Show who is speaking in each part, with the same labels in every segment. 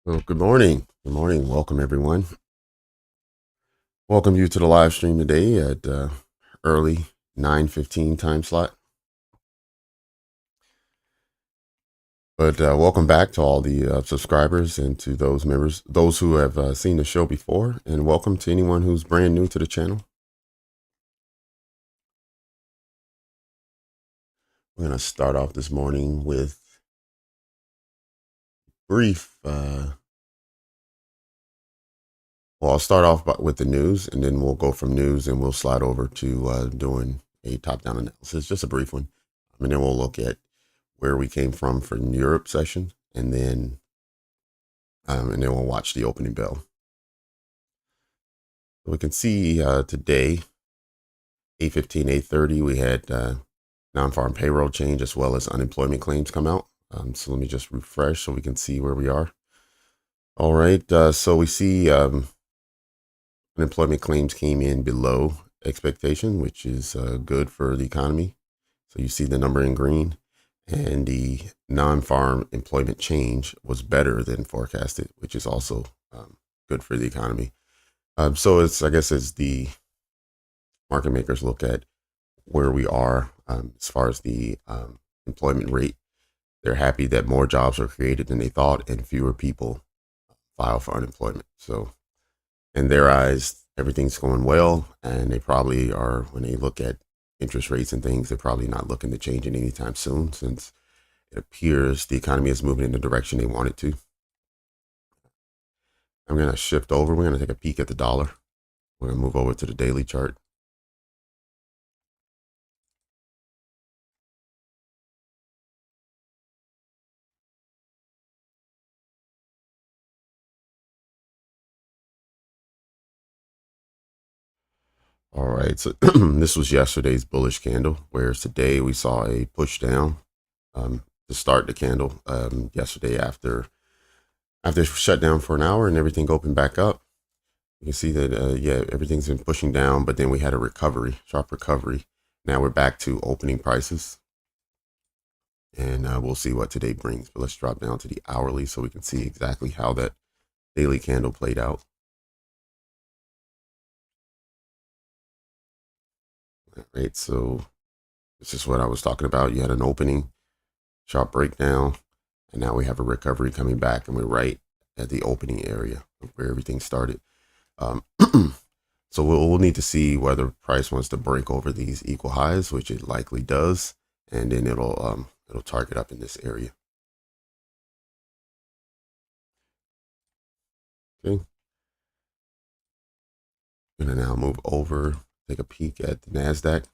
Speaker 1: Well, good morning. Good morning. Welcome, everyone. Welcome you to the live stream today at early 9:15 time slot. But welcome back to all the subscribers and to those members, those who have seen the show before, and welcome to anyone who's brand new to the channel. We're going to start off this morning with brief. Well, I'll start off with the news, and then we'll go from news and we'll slide over to doing a top-down analysis, just a brief one. And then we'll look at where we came from for the Europe session, and then we'll watch the opening bell. So we can see today, 8:15, 8:30, we had non-farm payroll change as well as unemployment claims come out. So let me just refresh so we can see where we are. All right, so we see unemployment claims came in below expectation, which is good for the economy. So you see the number in green, and the non-farm employment change was better than forecasted, which is also good for the economy. So I guess as the market makers look at where we are as far as the employment rate, they're happy that more jobs are created than they thought and fewer people file for unemployment. So in their eyes, everything's going well, and they probably are, when they look at interest rates and things, they're probably not looking to change it anytime soon, since it appears the economy is moving in the direction they want it to. I'm going to shift over. We're going to take a peek at the dollar. We're going to move over to the daily chart. All right, so this was yesterday's bullish candle, whereas today we saw a push down to start the candle yesterday after shut down for an hour and everything opened back up. You can see that, yeah, everything's been pushing down, but then we had a recovery, sharp recovery. Now we're back to opening prices, and we'll see what today brings. But let's drop down to the hourly so we can see exactly how that daily candle played out. All right, so this is what I was talking about. You had an opening, sharp breakdown, and now we have a recovery coming back, and we're right at the opening area of where everything started. So we'll need to see whether price wants to break over these equal highs, which it likely does, and then it'll target up in this area. Okay. I'm gonna now move over, take a peek at the Nasdaq.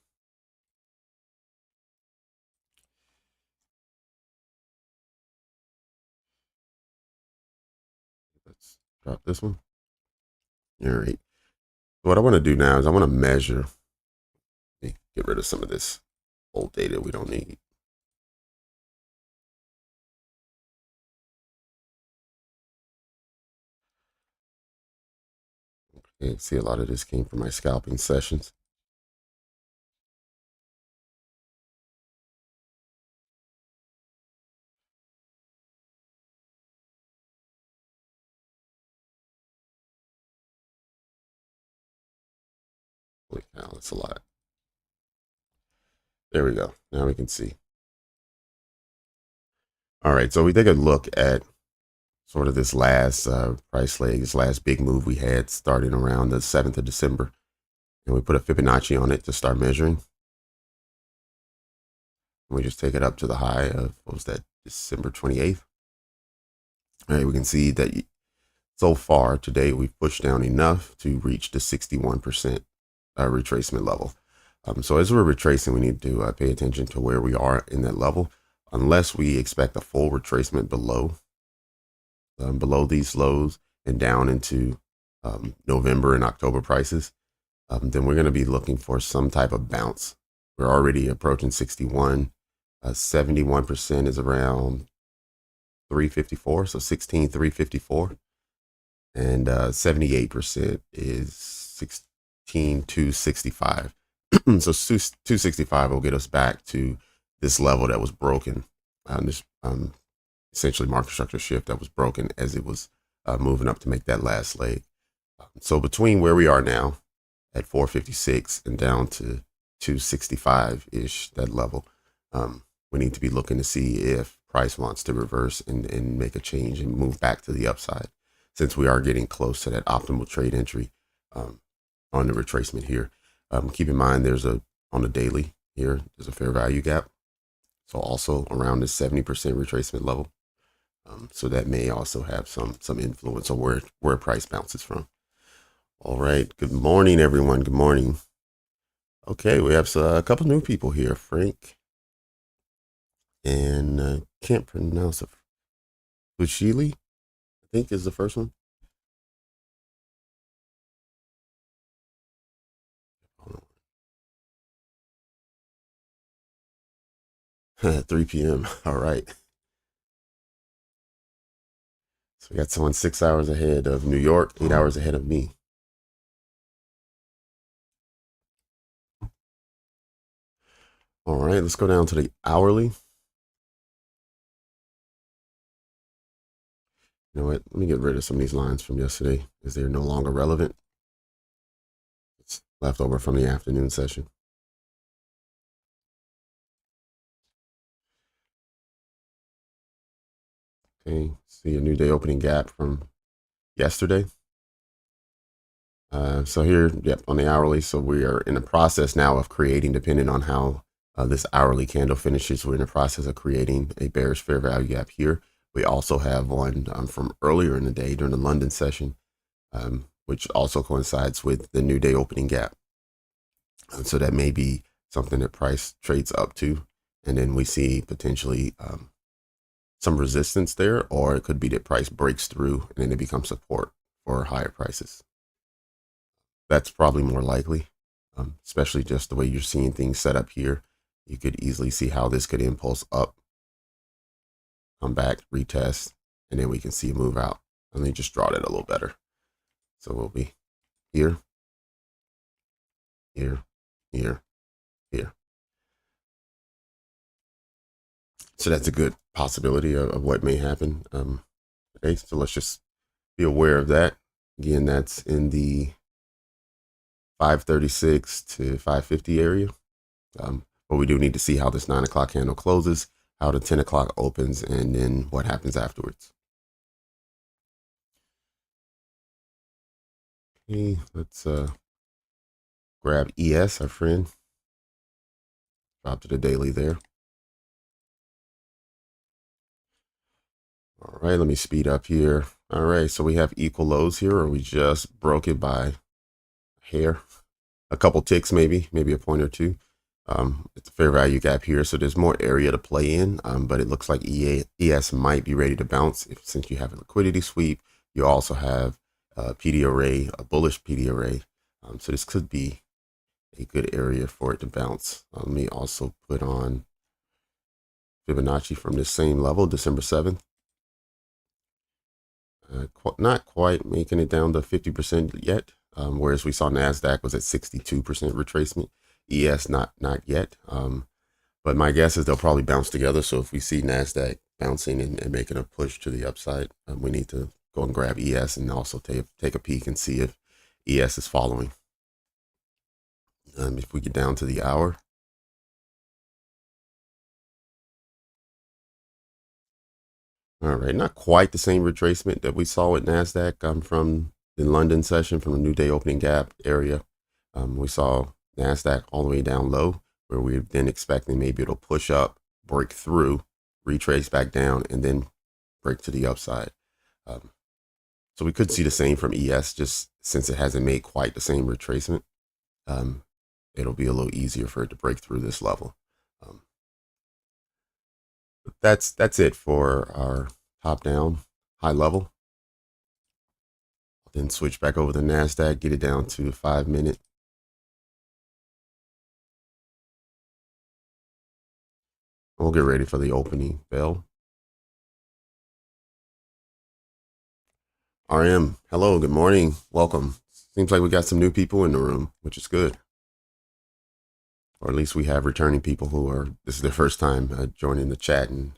Speaker 1: Let's drop this one. All right. What I want to do now is I want to measure. Get rid of some of this old data we don't need. Okay, see, a lot of this came from my scalping sessions. Holy cow, that's a lot. There we go. Now we can see. All right, so we take a look at sort of this last price leg, this last big move we had starting around the 7th of December. And we put a Fibonacci on it to start measuring. And we just take it up to the high of, what was that, December 28th. All right, we can see that so far today we've pushed down enough to reach the 61% retracement level. So as we're retracing, we need to pay attention to where we are in that level. Unless we expect a full retracement below these lows and down into November and October prices, then we're going to be looking for some type of bounce. We're already approaching 61. 71% is around 354, so 16,354, and 78% is 16,265. So 265 will get us back to this level that was broken, this essentially market structure shift that was broken as it was moving up to make that last leg. So between where we are now at 456 and down to 265-ish, that level, we need to be looking to see if price wants to reverse and make a change and move back to the upside, since we are getting close to that optimal trade entry on the retracement here. Keep in mind on the daily here, there's a fair value gap. So also around the 70% retracement level. So that may also have some influence on where price bounces from. All right. Good morning, everyone. Good morning. Okay, we have a couple new people here. Frank and can't pronounce it. Bushili, I think, is the first one. 3 p.m. All right. So we got someone 6 hours ahead of New York, 8 hours ahead of me. All right, let's go down to the hourly. You know what? Let me get rid of some of these lines from yesterday because they're no longer relevant. It's left over from the afternoon session. Okay, see a new day opening gap from yesterday. So here, yep, on the hourly. So we are in the process now of creating, depending on how this hourly candle finishes, we're in the process of creating a bearish fair value gap here. We also have one from earlier in the day during the London session, which also coincides with the new day opening gap. And so that may be something that price trades up to, and then we see potentially some resistance there, or it could be that price breaks through and then it becomes support for higher prices. That's probably more likely, especially just the way you're seeing things set up here. You could easily see how this could impulse up, come back, retest, and then we can see a move out. Let me just draw that a little better. So we'll be here, here, here, here. So that's a good possibility of what may happen. Okay, so let's just be aware of that. Again, that's in the 536 to 550 area. But we do need to see how this 9 o'clock candle closes, how the 10 o'clock opens, and then what happens afterwards. Okay, let's grab ES, our friend. Drop to the daily there. All right, let me speed up here. All right, so we have equal lows here, or we just broke it by a hair, a couple ticks, maybe a point or two. It's a fair value gap here, so there's more area to play in, but it looks like ES might be ready to bounce since you have a liquidity sweep. You also have a PD array, a bullish PD array. So this could be a good area for it to bounce. Let me also put on Fibonacci from this same level, December 7th. Not quite making it down to 50% yet, whereas we saw Nasdaq was at 62% retracement. ES not yet, but my guess is they'll probably bounce together. So if we see Nasdaq bouncing and making a push to the upside, we need to go and grab ES and also take a peek and see if ES is following. If we get down to the hour, all right, not quite the same retracement that we saw with Nasdaq from the London session, from the new day opening gap area. We saw Nasdaq all the way down low, where we're then expecting maybe it'll push up, break through, retrace back down, and then break to the upside. So we could see the same from ES, just since it hasn't made quite the same retracement. It'll be a little easier for it to break through this level. But that's it for our top down high level. Then switch back over to Nasdaq, get it down to 5 minute. We'll get ready for the opening bell. RM, hello, good morning, welcome. Seems like we got some new people in the room, which is good. Or at least we have returning people who this is their first time joining the chat and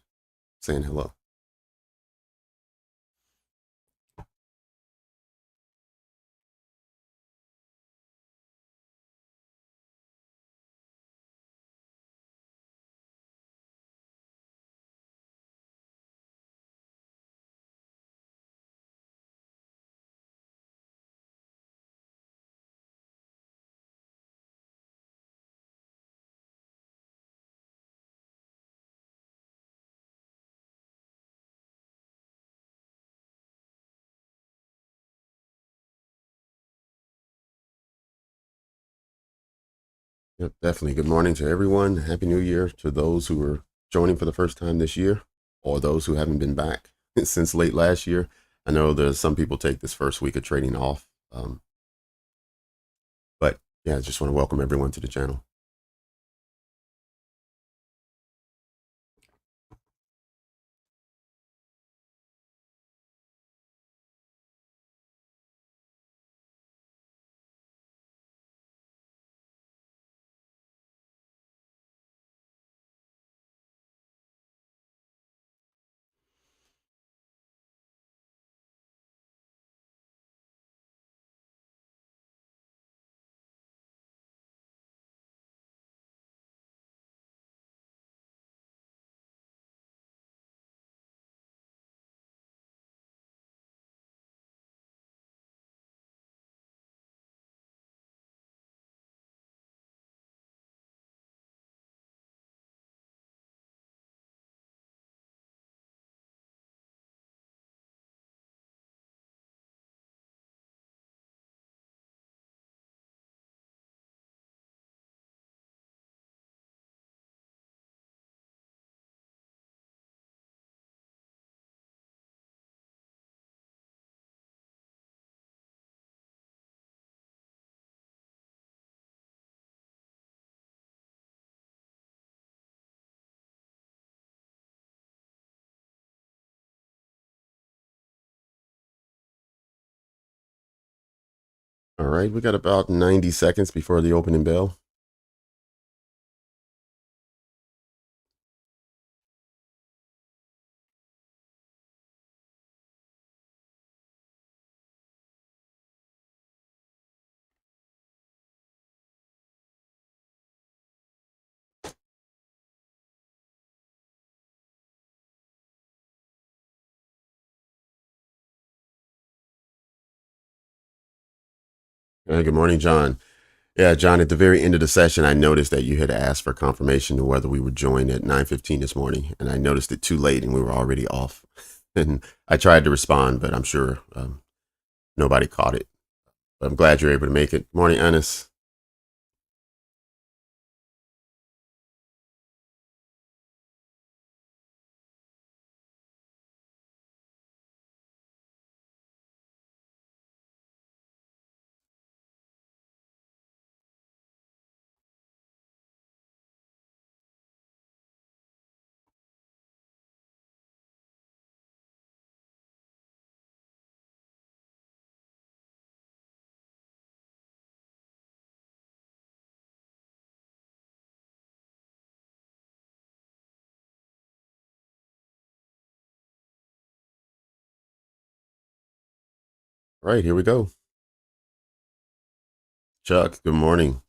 Speaker 1: saying hello. Yep, definitely. Good morning to everyone. Happy New Year to those who are joining for the first time this year, or those who haven't been back since late last year. I know there's some people take this first week of trading off, but yeah, I just want to welcome everyone to the channel. All right, we got about 90 seconds before the opening bell. Good morning, John. Yeah, John, at the very end of the session, I noticed that you had asked for confirmation of whether we were joined at 9:15 this morning, and I noticed it too late and we were already off. And I tried to respond, but I'm sure nobody caught it. But I'm glad you're able to make it. Morning, Anis. All right, here we go. Chuck, good morning.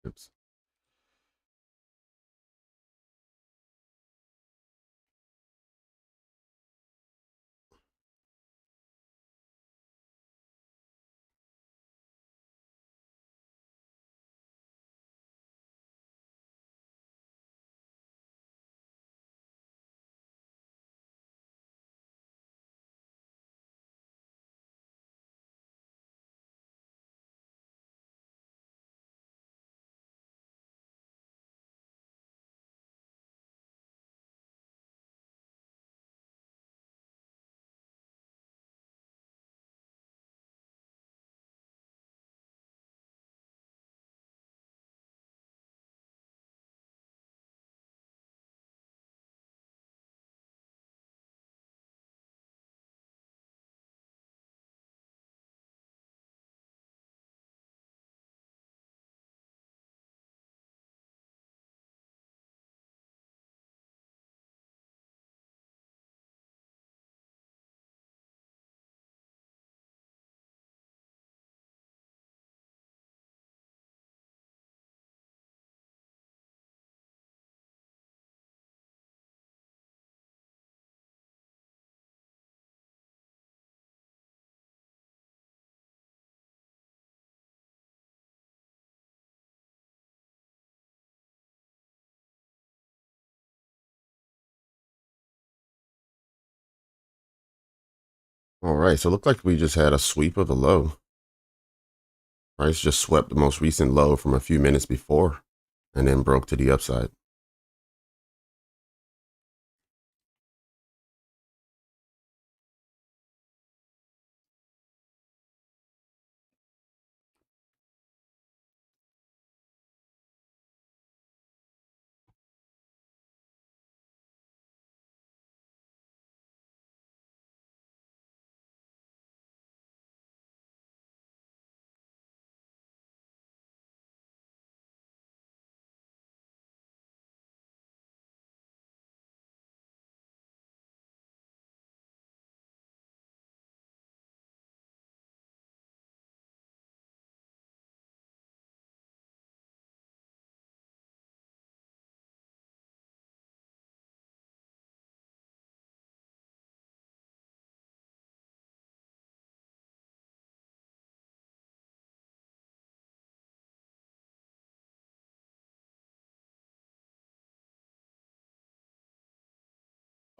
Speaker 1: Oops. All right, so it looked like we just had a sweep of the low. Price just swept the most recent low from a few minutes before and then broke to the upside.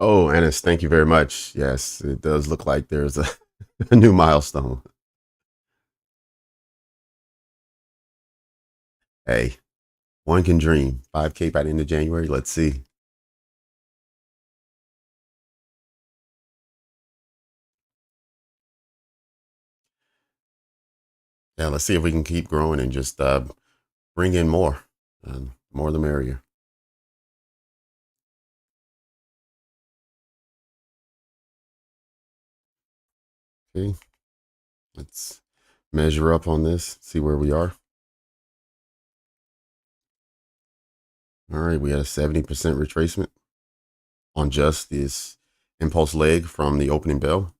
Speaker 1: Oh, Ennis, thank you very much. Yes, it does look like there's a, a new milestone. Hey, one can dream. 5K by the end of January. Let's see. Yeah, let's see if we can keep growing and just bring in more. More the merrier. Okay, let's measure up on this, see where we are. All right, we had a 70% retracement on just this impulse leg from the opening bell.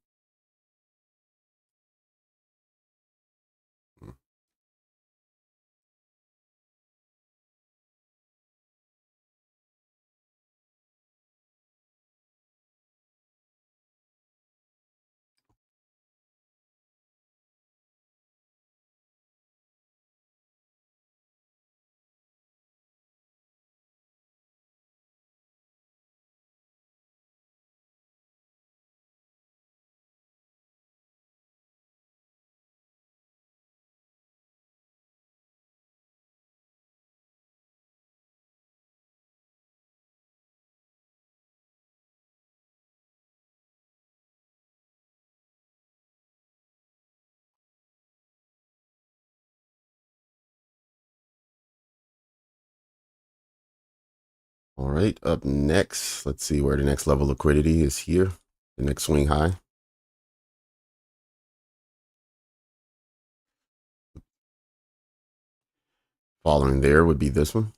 Speaker 1: All right, up next, let's see where the next level of liquidity is here. The next swing high. Following there would be this one.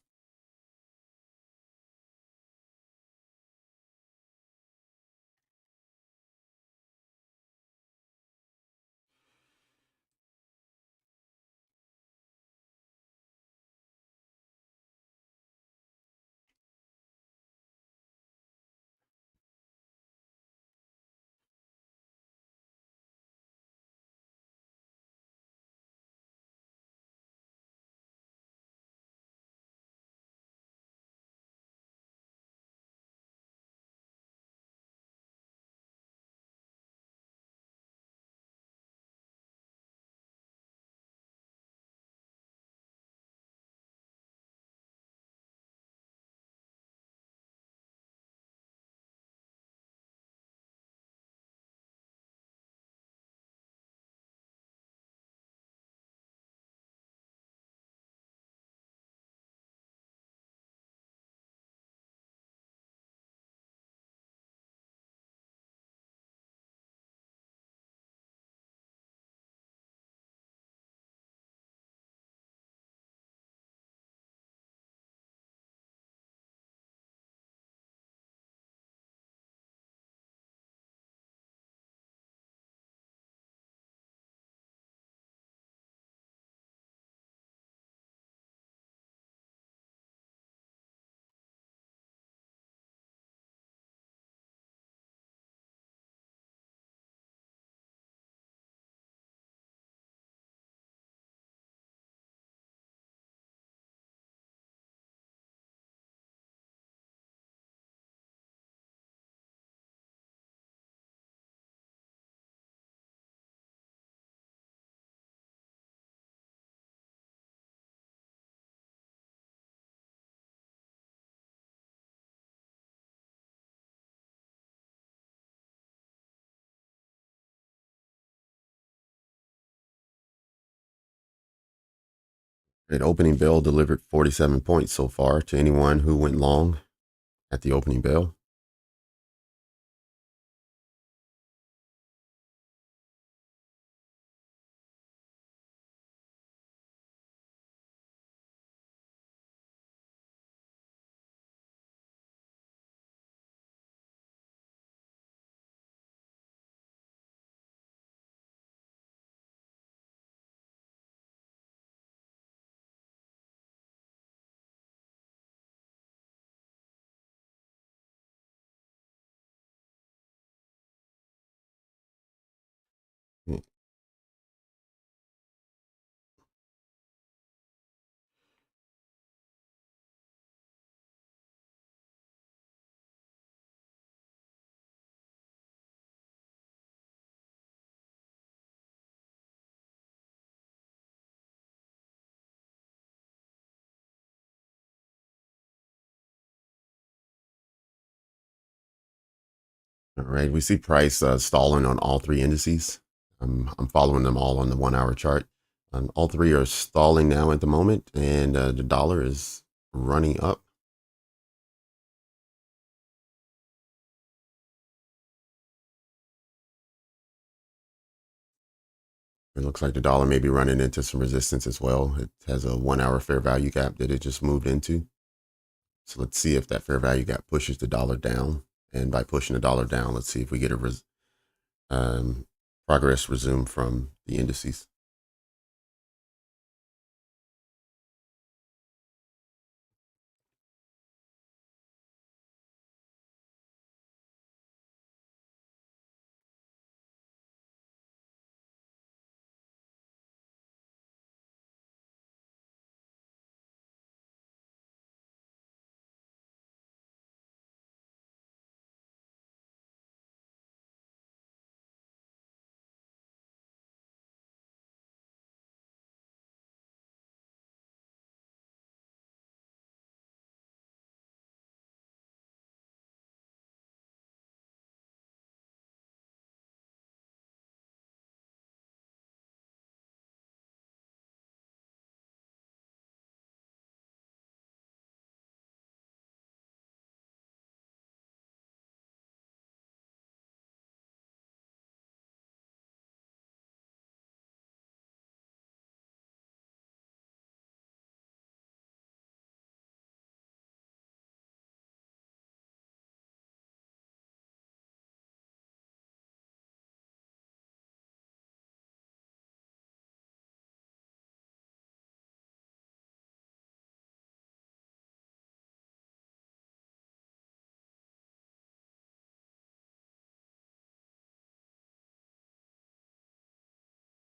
Speaker 1: An opening bell delivered 47 points so far to anyone who went long at the opening bell. All right, we see price stalling on all three indices. I'm following them all on the 1 hour chart. All three are stalling now at the moment, and the dollar is running up. It looks like the dollar may be running into some resistance as well. It has a 1 hour fair value gap that it just moved into. So let's see if that fair value gap pushes the dollar down. And by pushing the dollar down, let's see if we get a progress resume from the indices.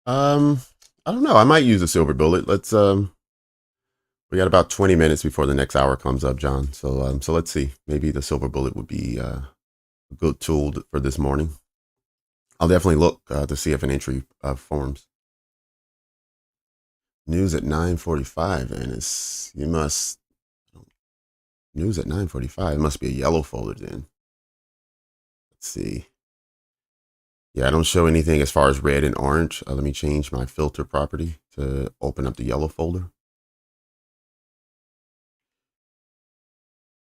Speaker 1: Um, I don't know. I might use a silver bullet. We got about 20 minutes before the next hour comes up, John. So let's see. Maybe the silver bullet would be a good tool for this morning. I'll definitely look to see if an entry forms. News at 9:45, and news at 9:45. It must be a yellow folder then. Let's see. Yeah, I don't show anything as far as red and orange. Let me change my filter property to open up the yellow folder.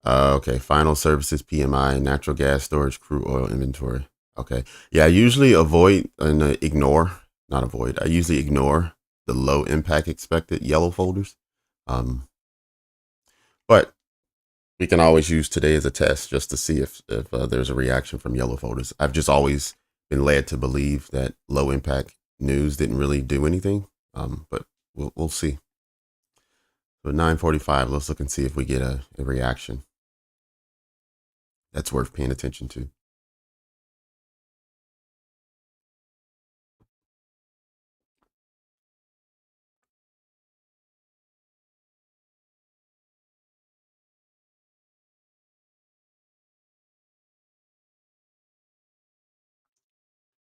Speaker 1: Okay, final services, PMI, natural gas storage, crude oil inventory. Okay, yeah, I usually avoid and not avoid. I usually ignore the low impact expected yellow folders. Um, but we can always use today as a test just to see if there's a reaction from yellow folders. I've just always been led to believe that low impact news didn't really do anything. But we'll see. So 9:45, let's look and see if we get a reaction that's worth paying attention to.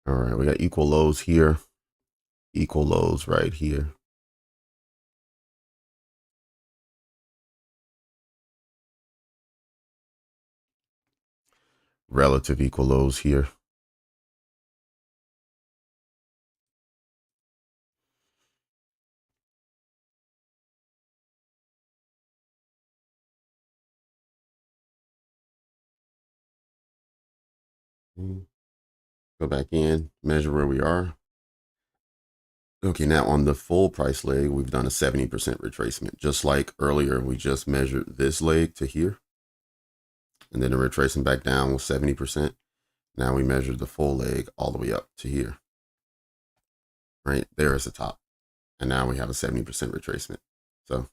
Speaker 1: All right, we got equal lows here, equal lows right here. Relative equal lows here. Go back in, measure where we are. Okay, now on the full price leg, we've done a 70% retracement. Just like earlier, we just measured this leg to here, and then the retracing back down was 70%. Now we measured the full leg all the way up to here. Right there is the top. And now we have a 70% retracement. So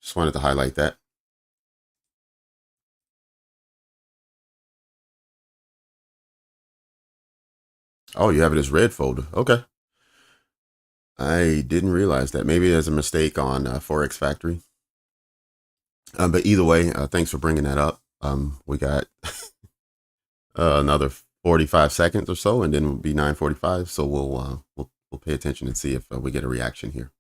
Speaker 1: just wanted to highlight that. Oh, you have it as red folder. Okay. I didn't realize that. Maybe there's a mistake on Forex Factory. But either way, thanks for bringing that up. We got another 45 seconds or so, and then it'll be 9:45. So we'll pay attention and see if we get a reaction here.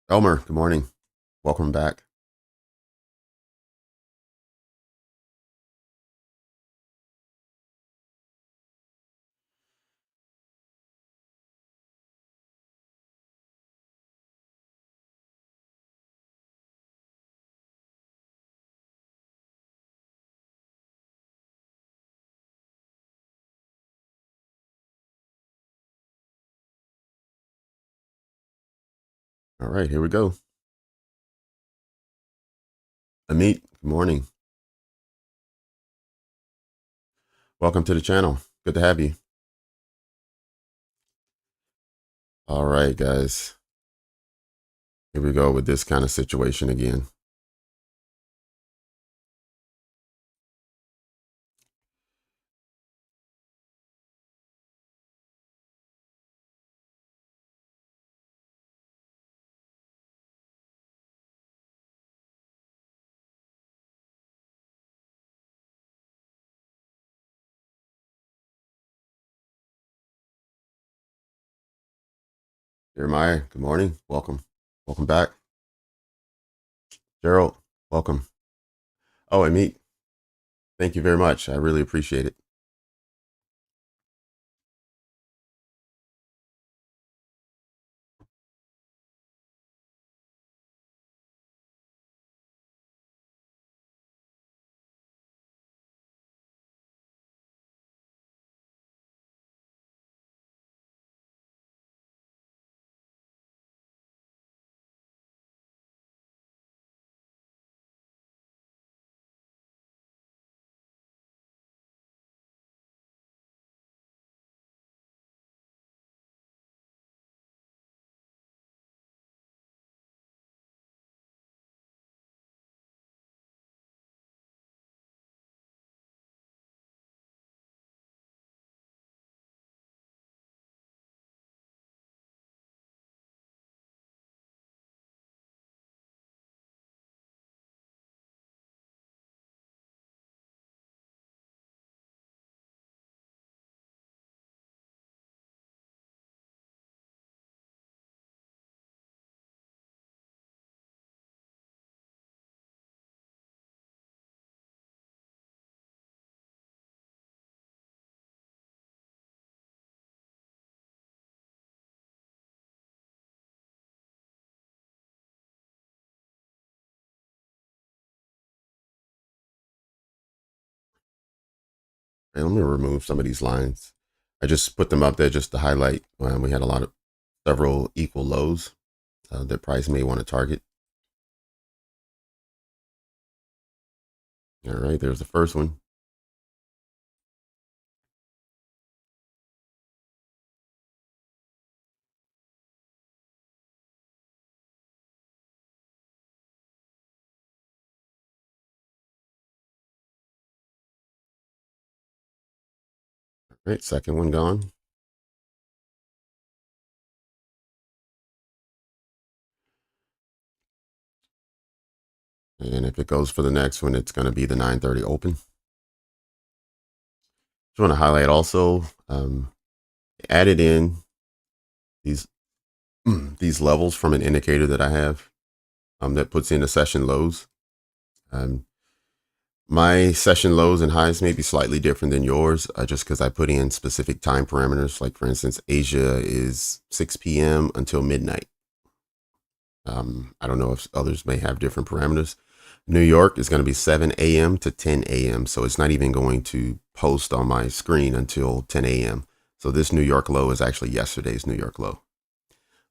Speaker 1: Elmer, good morning. Welcome back. All right, here we go. Amit, good morning. Welcome to the channel. Good to have you. All right, guys. Here we go with this kind of situation again. Jeremiah, good morning. Welcome. Welcome back. Gerald, welcome. Oh, Amit, thank you very much. I really appreciate it. And let me remove some of these lines. I just put them up there just to highlight when we had several equal lows that price may want to target. All right, there's the first one. All right, second one gone. And if it goes for the next one, it's going to be the 9:30 open. Just want to highlight also, added in these these levels from an indicator that I have that puts in the session lows. My session lows and highs may be slightly different than yours, just because I put in specific time parameters. Like for instance, Asia is 6 p.m. until midnight. I don't know if others may have different parameters. New York is going to be 7 a.m. to 10 a.m. So it's not even going to post on my screen until 10 a.m. So this New York low is actually yesterday's New York low.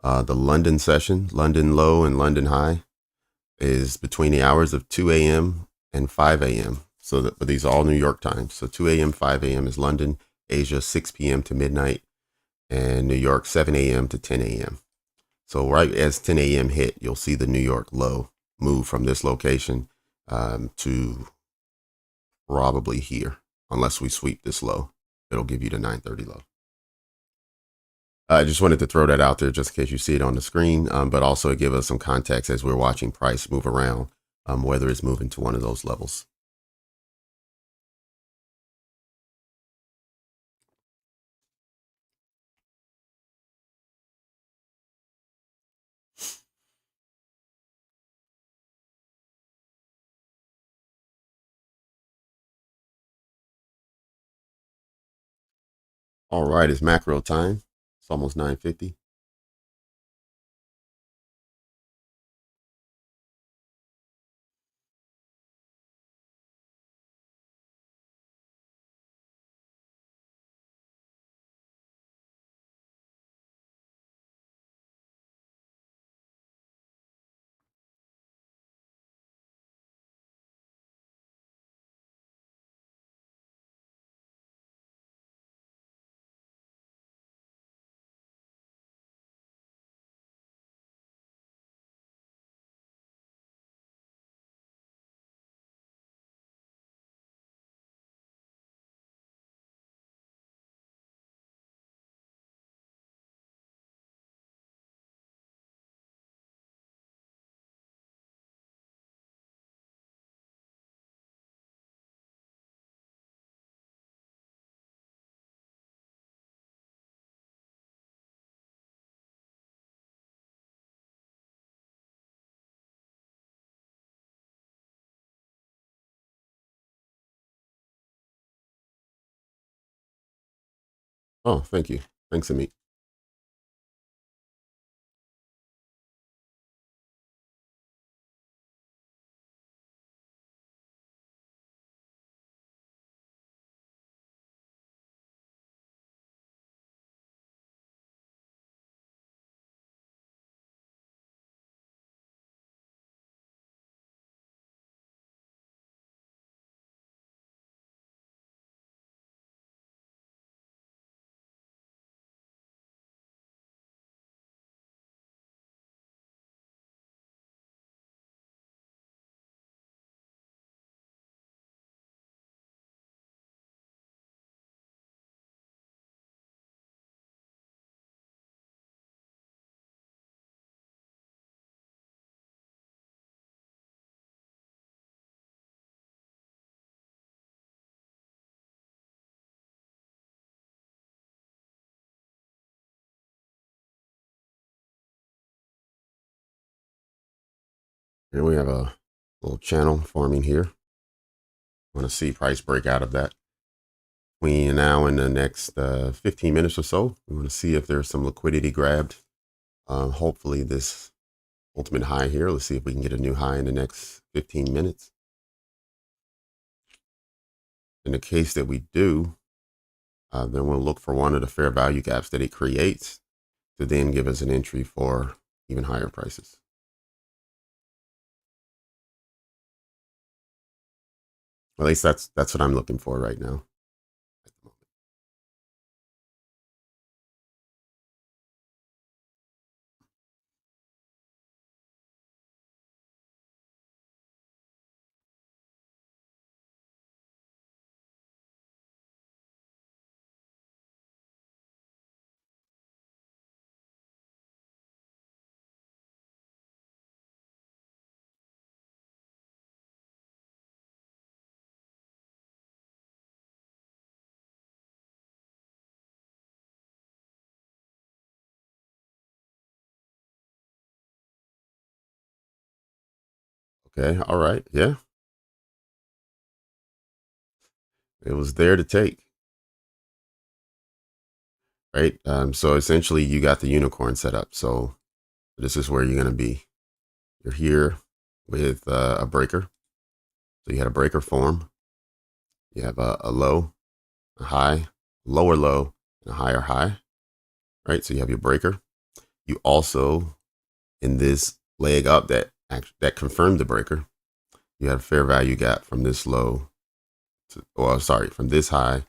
Speaker 1: The London session, London low and London high, is between the hours of 2 a.m. and 5 a.m. But these are all New York times. So 2 a.m., 5 a.m. is London, Asia 6 p.m. to midnight, and New York 7 a.m. to 10 a.m. So right as 10 a.m. hit, you'll see the New York low move from this location to probably here, unless we sweep this low. It'll give you the 930 low. I just wanted to throw that out there just in case you see it on the screen, but also give us some context as we're watching price move around, whether it's moving to one of those levels. All right, it's macro time. It's almost 9:50. Oh, thank you. Thanks, Amit. Here we have a little channel forming here. Want to see price break out of that. Between now and the next 15 minutes or so, we want to see if there's some liquidity grabbed. Hopefully this ultimate high here. Let's see if we can get a new high in the next 15 minutes. In the case that we do, then we'll look for one of the fair value gaps that it creates to then give us an entry for even higher prices. At least that's what I'm looking for right now. Okay, all right, yeah. It was there to take, right? So essentially you got the unicorn set up. So this is where you're going to be. You're here with a breaker. So you had a breaker form. You have a low, a high, lower low, and a higher high, right? So you have your breaker. You also, in this leg up that confirmed the breaker, you had a fair value gap from this low to, or sorry, from this high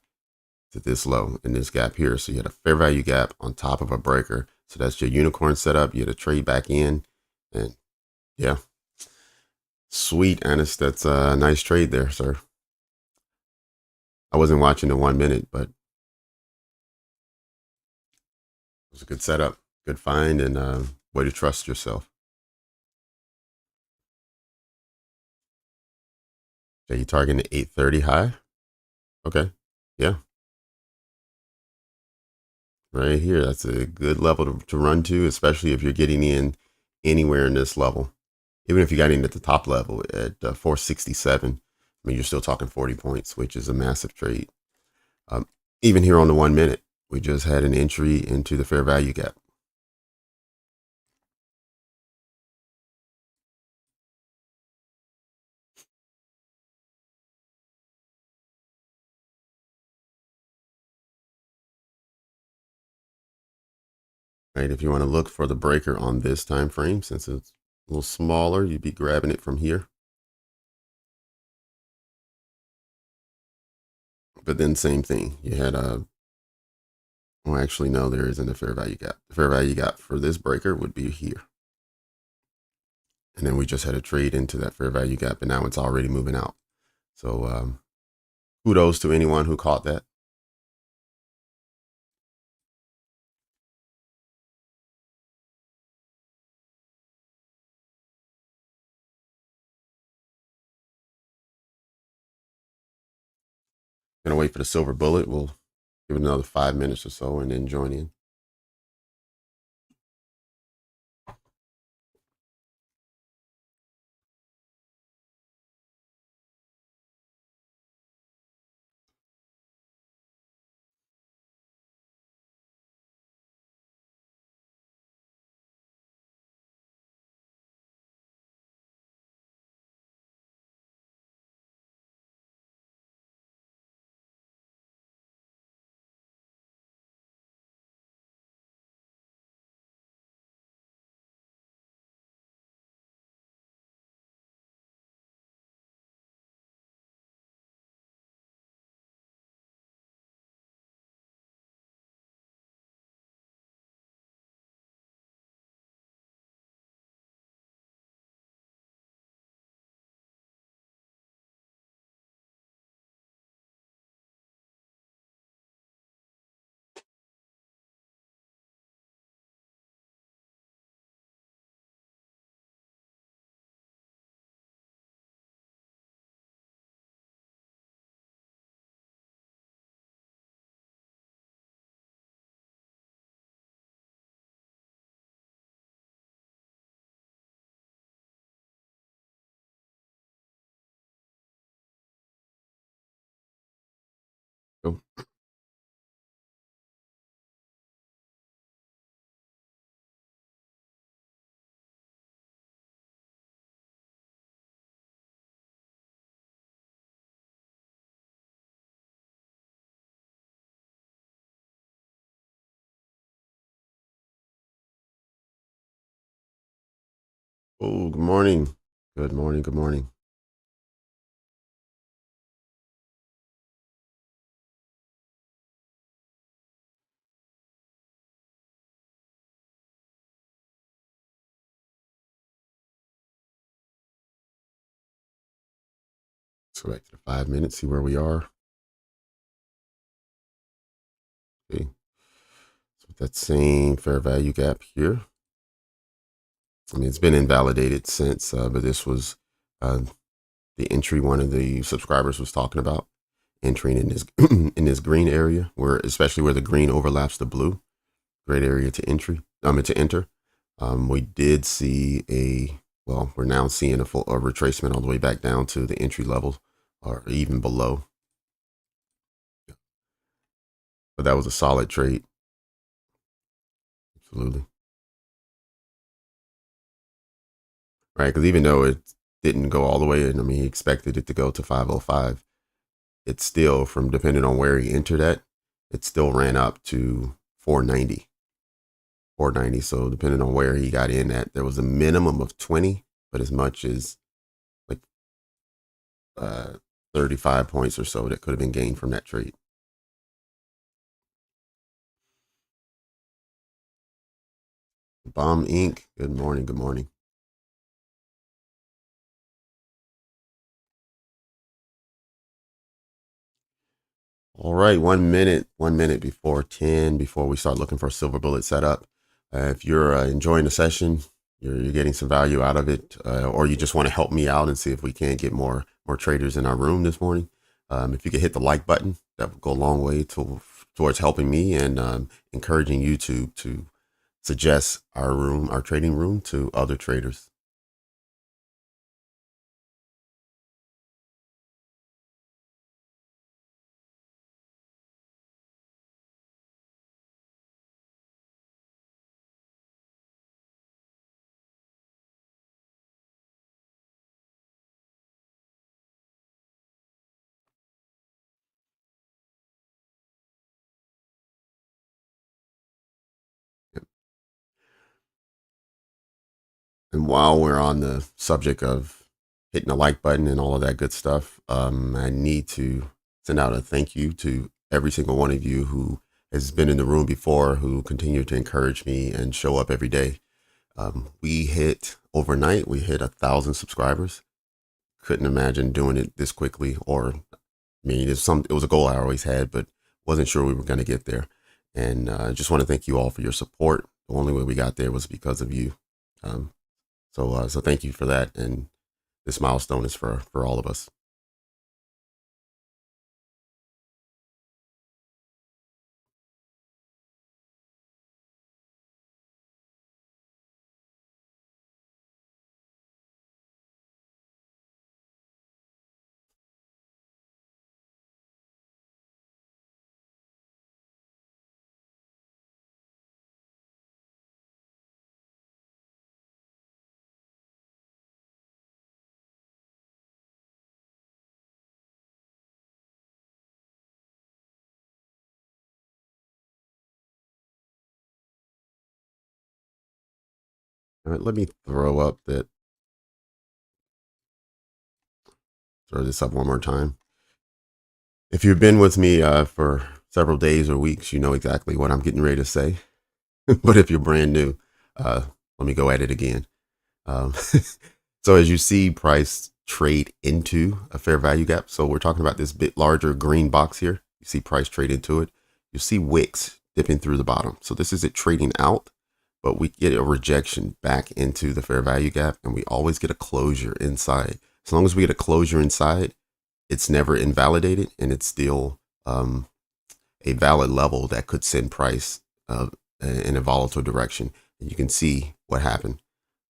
Speaker 1: to this low in this gap here. So you had a fair value gap on top of a breaker. So that's your unicorn setup. You had to trade back in, and yeah, sweet, Anis. That's a nice trade there, sir. I wasn't watching the 1 minute, but it was a good setup, good find, and way to trust yourself. Okay, you targeting the 830 high? Okay, yeah, right here. That's a good level to run to, especially if you're getting in anywhere in this level. Even if you got in at the top level at 467, I mean, you're still talking 40 points, which is a massive trade. Um, Even here on the 1 minute, we just had an entry into the fair value gap. Right, if you want to look for the breaker on this time frame, since it's a little smaller, you'd be grabbing it from here. But then same thing, you had a, well, actually, no, there isn't a fair value gap. The fair value gap for this breaker would be here. And then we just had a trade into that fair value gap, and now it's already moving out. So kudos to anyone who caught that. Gonna wait for the silver bullet. We'll give it another 5 minutes or so and then join in. Go. Oh, good morning. Good morning. Good morning. Let's go back to the 5 minutes, see where we are. Okay. So with that same fair value gap here. I mean, it's been invalidated since, but this was the entry one of the subscribers was talking about, entering in this in this green area, where especially where the green overlaps the blue. Great area to to enter. We did see well, we're now seeing a retracement all the way back down to the entry level or even below. but that was a solid trade. Absolutely. Right. Because even though it didn't go all the way in, I mean, he expected it to go to 505. It's still, from depending on where he entered at, it still ran up to 490. 490. So depending on where he got in at, there was a minimum of 20, but as much as like uh, 35 points or so that could have been gained from that trade. Bomb Inc. Good morning. Good morning. All right, 1 minute before 10, before we start looking for a silver bullet setup. If you're enjoying the session, you're getting some value out of it, or you just want to help me out and see if we can get more traders in our room this morning. If you could hit the like button, that would go a long way towards helping me and encouraging YouTube to suggest our trading room to other traders. And while we're on the subject of hitting the like button and all of that good stuff, I need to send out a thank you to every single one of you who has been in the room before, who continue to encourage me and show up every day. We hit overnight, we hit 1,000 subscribers. Couldn't imagine doing it this quickly, or I mean, it was a goal I always had, but wasn't sure we were going to get there. And I just want to thank you all for your support. The only way we got there was because of you. Um, so thank you for that. And this milestone is for all of us. All right, let me throw this up one more time. If you've been with me for several days or weeks, you know exactly what I'm getting ready to say. But if you're brand new, let me go at it again. Um, so as you see price trade into a fair value gap. So we're talking about this bit larger green box here. You see price trade into it. You see wicks dipping through the bottom. So this is it trading out, but we get a rejection back into the fair value gap, and we always get a closure inside. As long as we get a closure inside, it's never invalidated, and it's still a valid level that could send price in a volatile direction. And you can see what happened.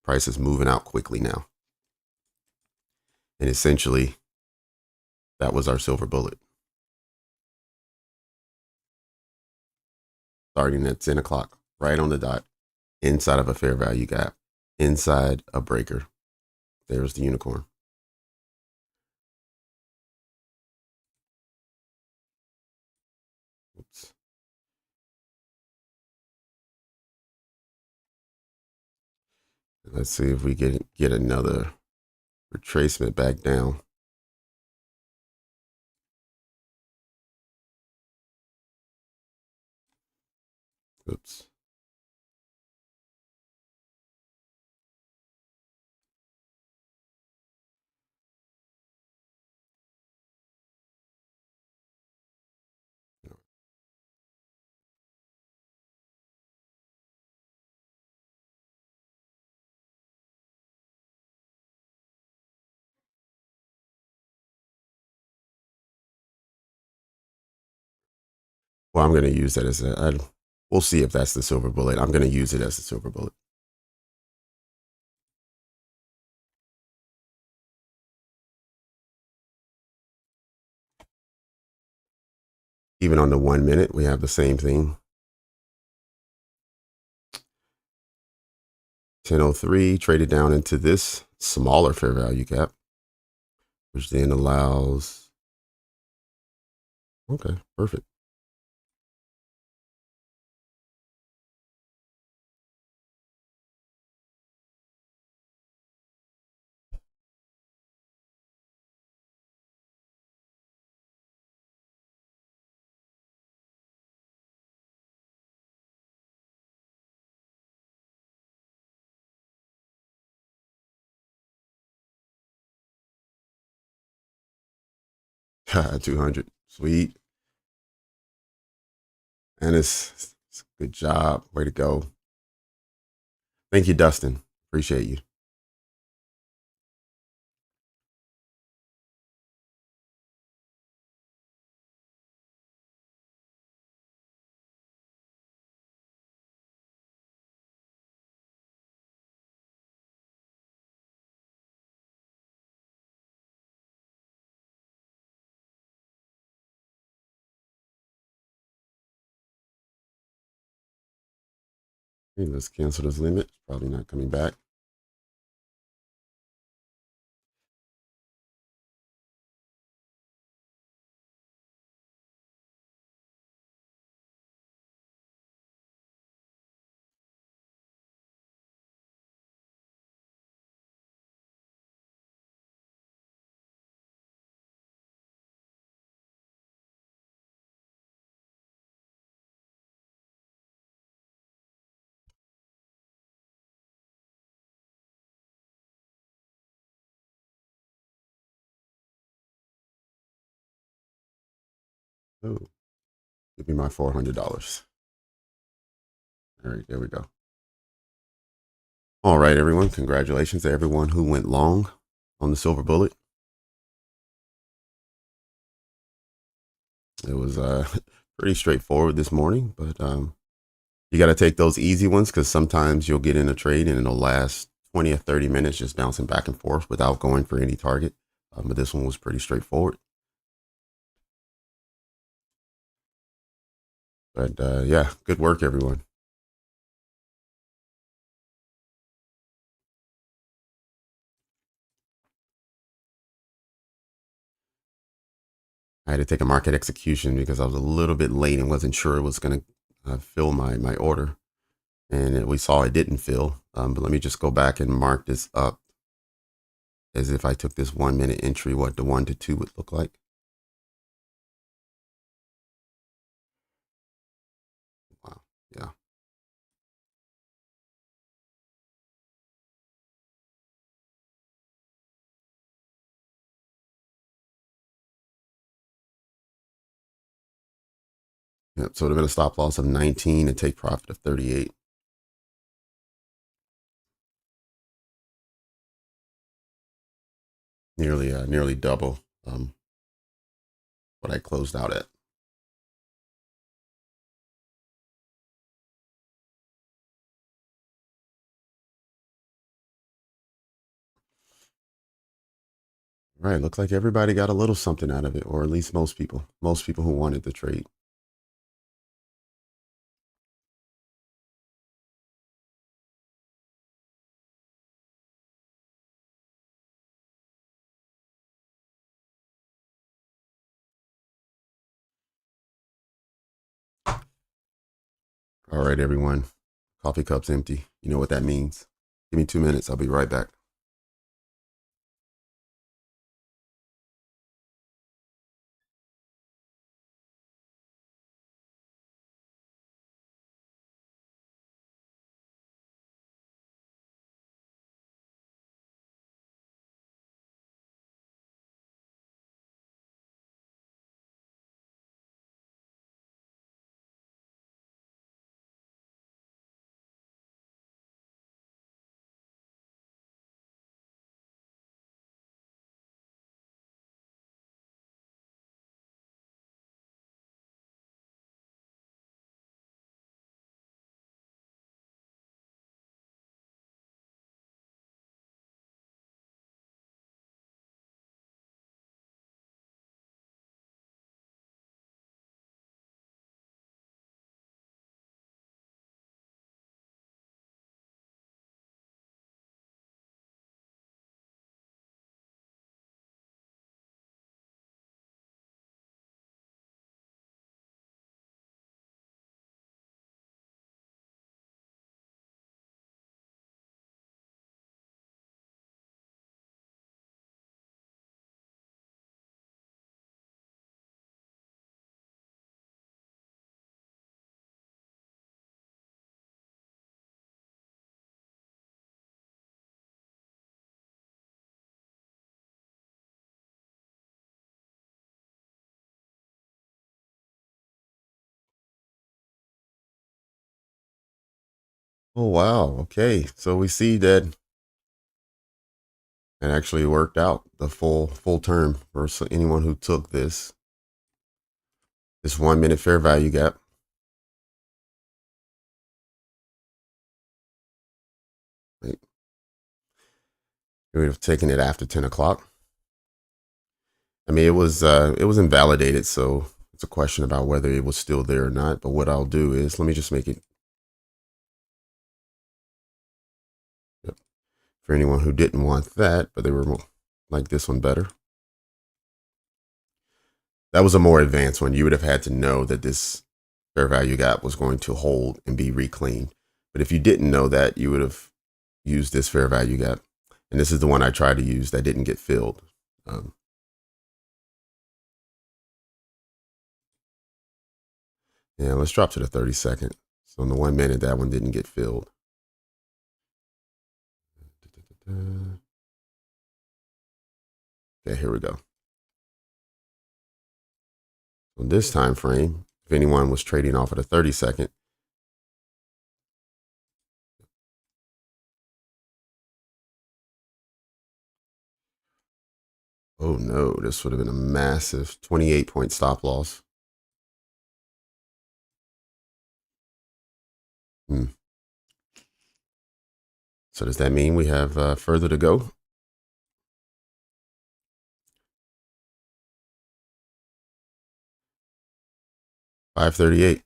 Speaker 1: Price is moving out quickly now. And essentially, that was our silver bullet. Starting at 10 o'clock, right on the dot, inside of a fair value gap, inside a breaker. There's the unicorn. Oops. Let's see if we get another retracement back down. Oops. Well, I'm going to use that as we'll see if that's the silver bullet. I'm going to use it as the silver bullet. even on the 1 minute, we have the same thing. 1003 traded down into this smaller fair value gap, which then allows, okay, perfect. $200, sweet. And it's good job. Way to go. Thank you, Dustin. Appreciate you. Okay, let's cancel this limit. Probably not coming back. Oh, give me my $400. All right, there we go. All right, everyone. Congratulations to everyone who went long on the silver bullet. It was pretty straightforward this morning, but you got to take those easy ones because sometimes you'll get in a trade and it'll last 20 or 30 minutes just bouncing back and forth without going for any target. But this one was pretty straightforward. But yeah, good work, everyone. I had to take a market execution because I was a little bit late and wasn't sure it was going to fill my order. And we saw it didn't fill. But let me just go back and mark this up as if I took this 1 minute entry, what the 1 to 2 would look like. Wow. Yeah. Yep. So it would have been a stop loss of 19 and take profit of 38. Nearly double what I closed out at. All right. Looks like everybody got a little something out of it, or at least most people who wanted the trade. All right, everyone. Coffee cup's empty. You know what that means. Give me 2 minutes. I'll be right back. Oh, wow. Okay. So we see that it actually worked out the full term for anyone who took this 1 minute fair value gap. Right? We would have taken it after 10 o'clock. I mean, it was invalidated, so it's a question about whether it was still there or not. But what I'll do is let me just make it, yep, for anyone who didn't want that, but they were like this one better. That was a more advanced one. You would have had to know that this fair value gap was going to hold and be reclaimed. But if you didn't know that, you would have used this fair value gap. And this is the one I tried to use that didn't get filled. Yeah, let's drop to the 30-second. So in the 1 minute, that one didn't get filled. Okay, here we go. On this time frame, if anyone was trading off of the 30-second, oh no, this would have been a massive 28-point stop loss. So does that mean we have further to go? 538.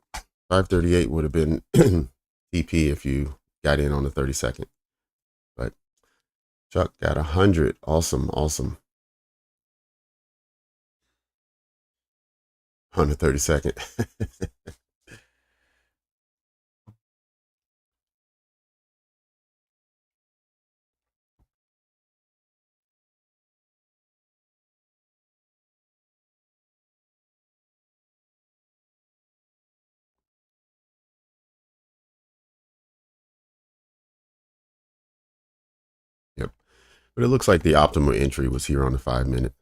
Speaker 1: 538 would have been TP if you got in on the 30-second. But Chuck got 100. Awesome, awesome. On the 30-second. Yep. But it looks like the optimal entry was here on the 5 minute,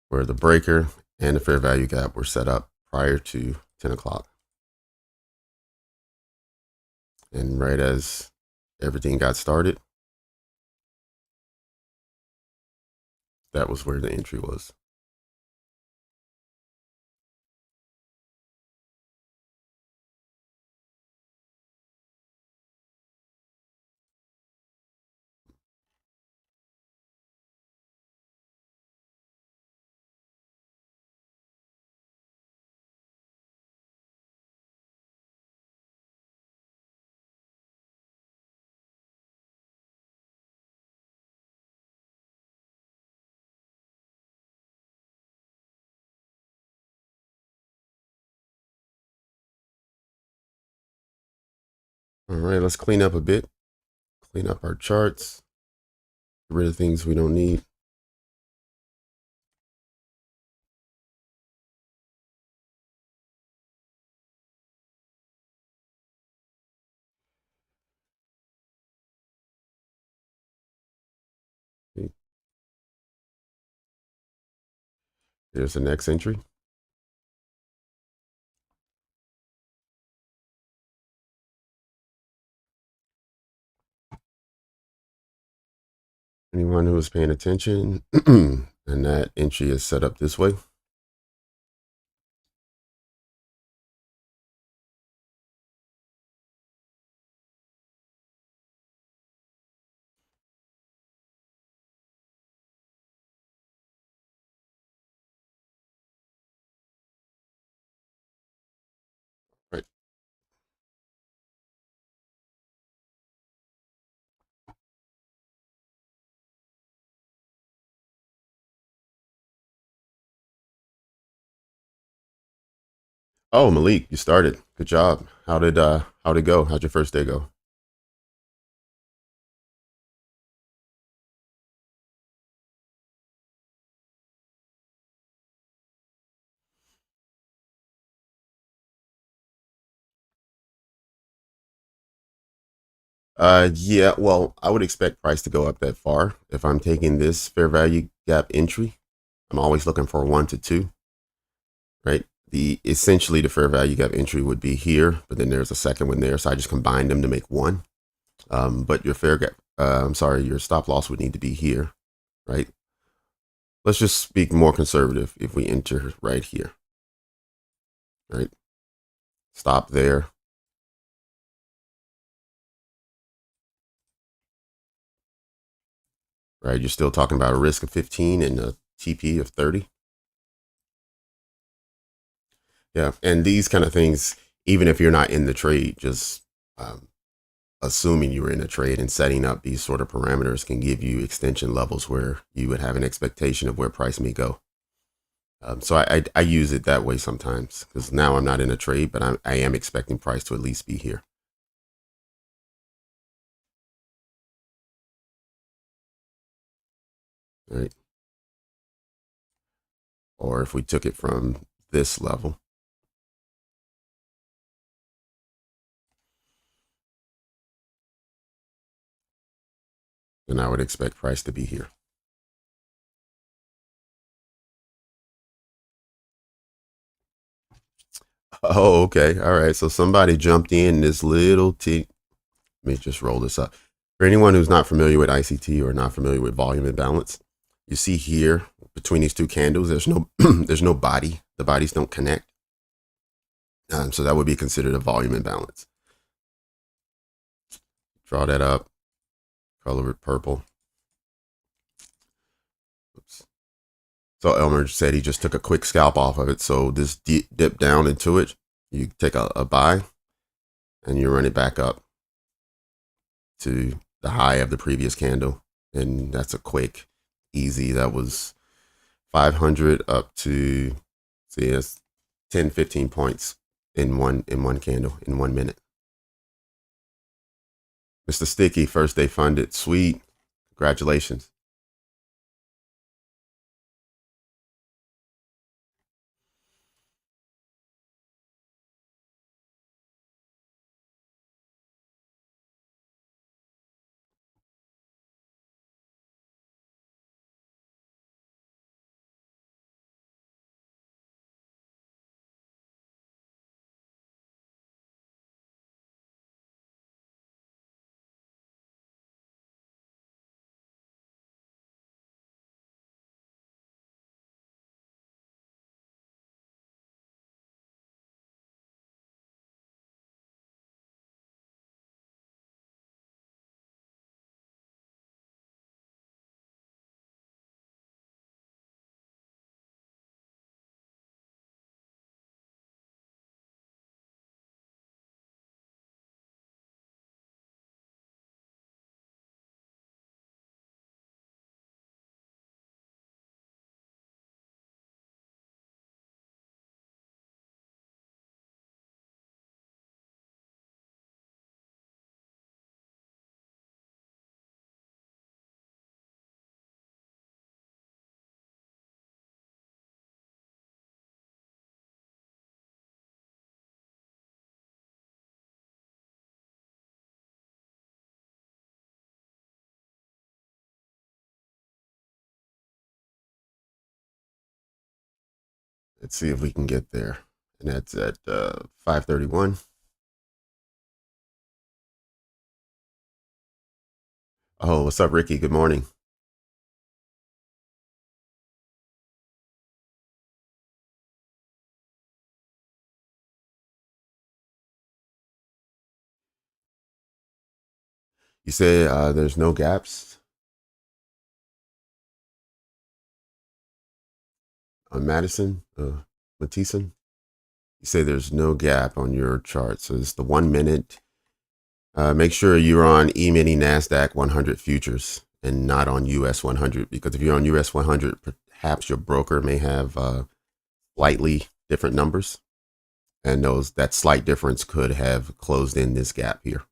Speaker 1: where the breaker and the fair value gap were set up prior to 10 o'clock. And right as everything got started, that was where the entry was. All right, let's clean up a bit. Clean up our charts. Get rid of things we don't need. Here's the next entry. Anyone who is paying attention, and that entry is set up this way. Right. Oh, Malik, you started. Good job. How'd it go? How'd your first day go? Yeah, well, I would expect price to go up that far. If I'm taking this fair value gap entry, I'm always looking for 1 to 2, right? Essentially the fair value gap entry would be here, but then there's a second one there. So I just combined them to make one. But your fair gap, your stop loss would need to be here, right? Let's just speak more conservative if we enter right here, right? Stop there. Right, you're still talking about a risk of 15 and a TP of 30. Yeah, and these kind of things, even if you're not in the trade, just assuming you were in a trade and setting up these sort of parameters can give you extension levels where you would have an expectation of where price may go. So I use it that way sometimes because now I'm not in a trade, but I am expecting price to at least be here. Right. Or if we took it from this level, then I would expect price to be here. Oh, okay. All right. So somebody jumped in this little T. Let me just roll this up. For anyone who's not familiar with ICT or not familiar with volume imbalance, you see here between these two candles, there's no there's no body. The bodies don't connect. So that would be considered a volume imbalance. Draw that up, color it purple. Oops. So Elmer said he just took a quick scalp off of it. So this dip down into it, you take a buy and you run it back up to the high of the previous candle. And that's a quick, easy. That was 500 up to, see, it's 10, 15 points in one candle in 1 minute. Mr. Sticky, first day funded. Sweet. Congratulations. Let's see if we can get there. And that's at 531. Oh, what's up, Ricky? Good morning. You say there's no gaps on Madison, Matheson? You say there's no gap on your chart. So it's the 1 minute. Make sure you're on E-mini Nasdaq 100 futures and not on US 100, because if you're on US 100, perhaps your broker may have slightly different numbers, and that slight difference could have closed in this gap here.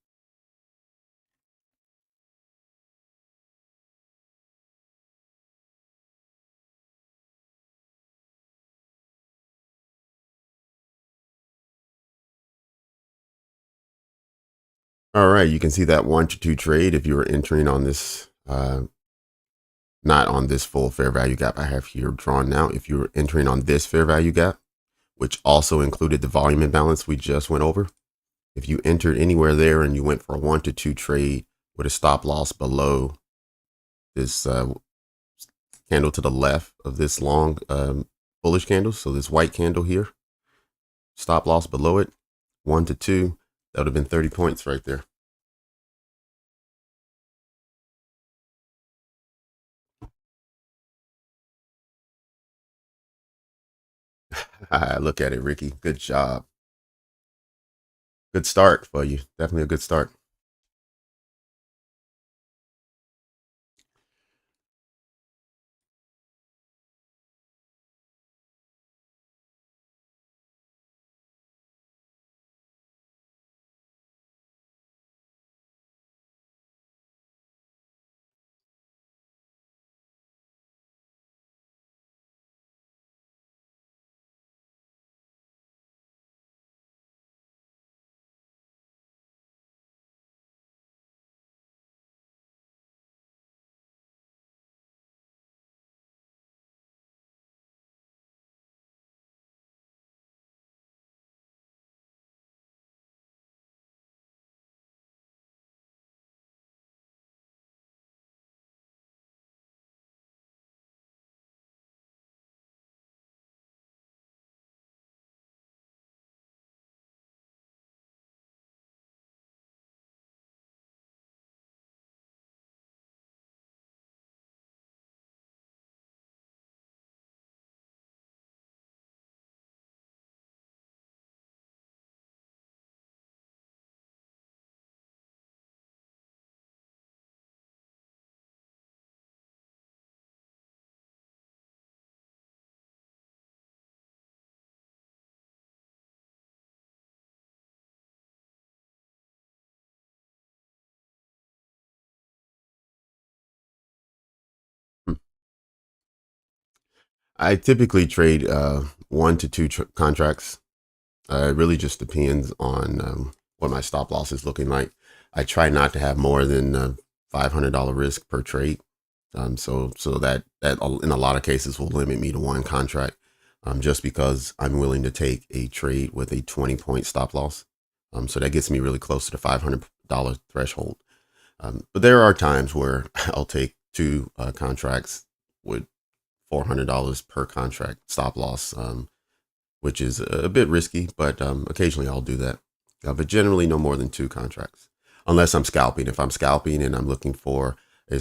Speaker 1: All right, you can see that 1 to 2 trade if you were entering on this, not on this full fair value gap I have here drawn now. If you're entering on this fair value gap, which also included the volume imbalance we just went over. If you entered anywhere there and you went for a 1 to 2 trade with a stop loss below this candle to the left of this long bullish candle, so this white candle here, stop loss below it, 1 to 2, that would have been 30 points right there. Look at it, Ricky. Good job. Good start for you. Definitely a good start. I typically trade 1 to 2 contracts. It really just depends on what my stop loss is looking like. I try not to have more than $500 risk per trade. So that in a lot of cases will limit me to one contract, just because I'm willing to take a trade with a 20-point stop loss. So that gets me really close to the $500 threshold. But there are times where I'll take two contracts with $400 per contract stop loss, which is a bit risky, but occasionally I'll do that. But generally no more than two contracts, unless I'm scalping. If I'm scalping and I'm looking for I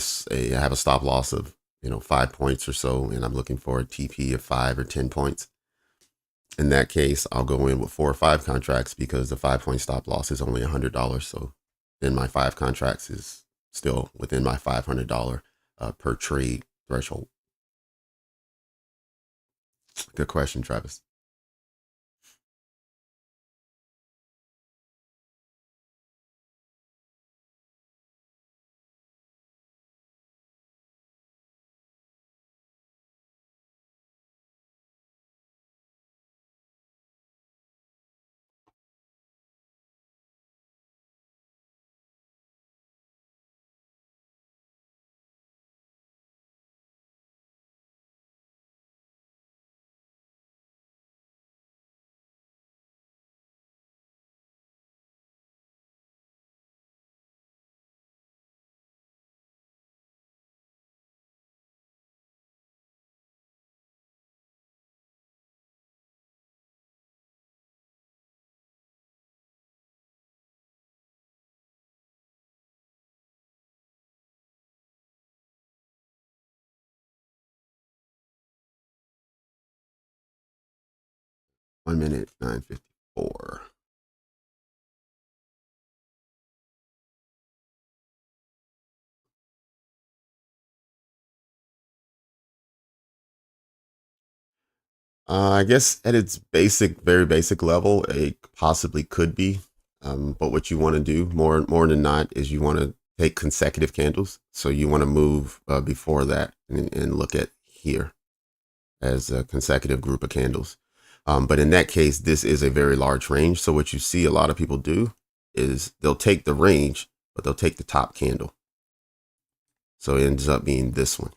Speaker 1: have a stop loss of 5 points or so, and I'm looking for a TP of 5 or 10 points. In that case, I'll go in with 4 or 5 contracts because the 5-point stop loss is only $100. So then my 5 contracts is still within my $500 per trade threshold. Good question, Travis. One minute, 9:54. I guess at its basic, very basic level, it possibly could be. But what you want to do more than not is you want to take consecutive candles. So you want to move before that and look at here as a consecutive group of candles. But in that case, this is a very large range. So what you see a lot of people do is they'll take the range, but they'll take the top candle. So it ends up being this one,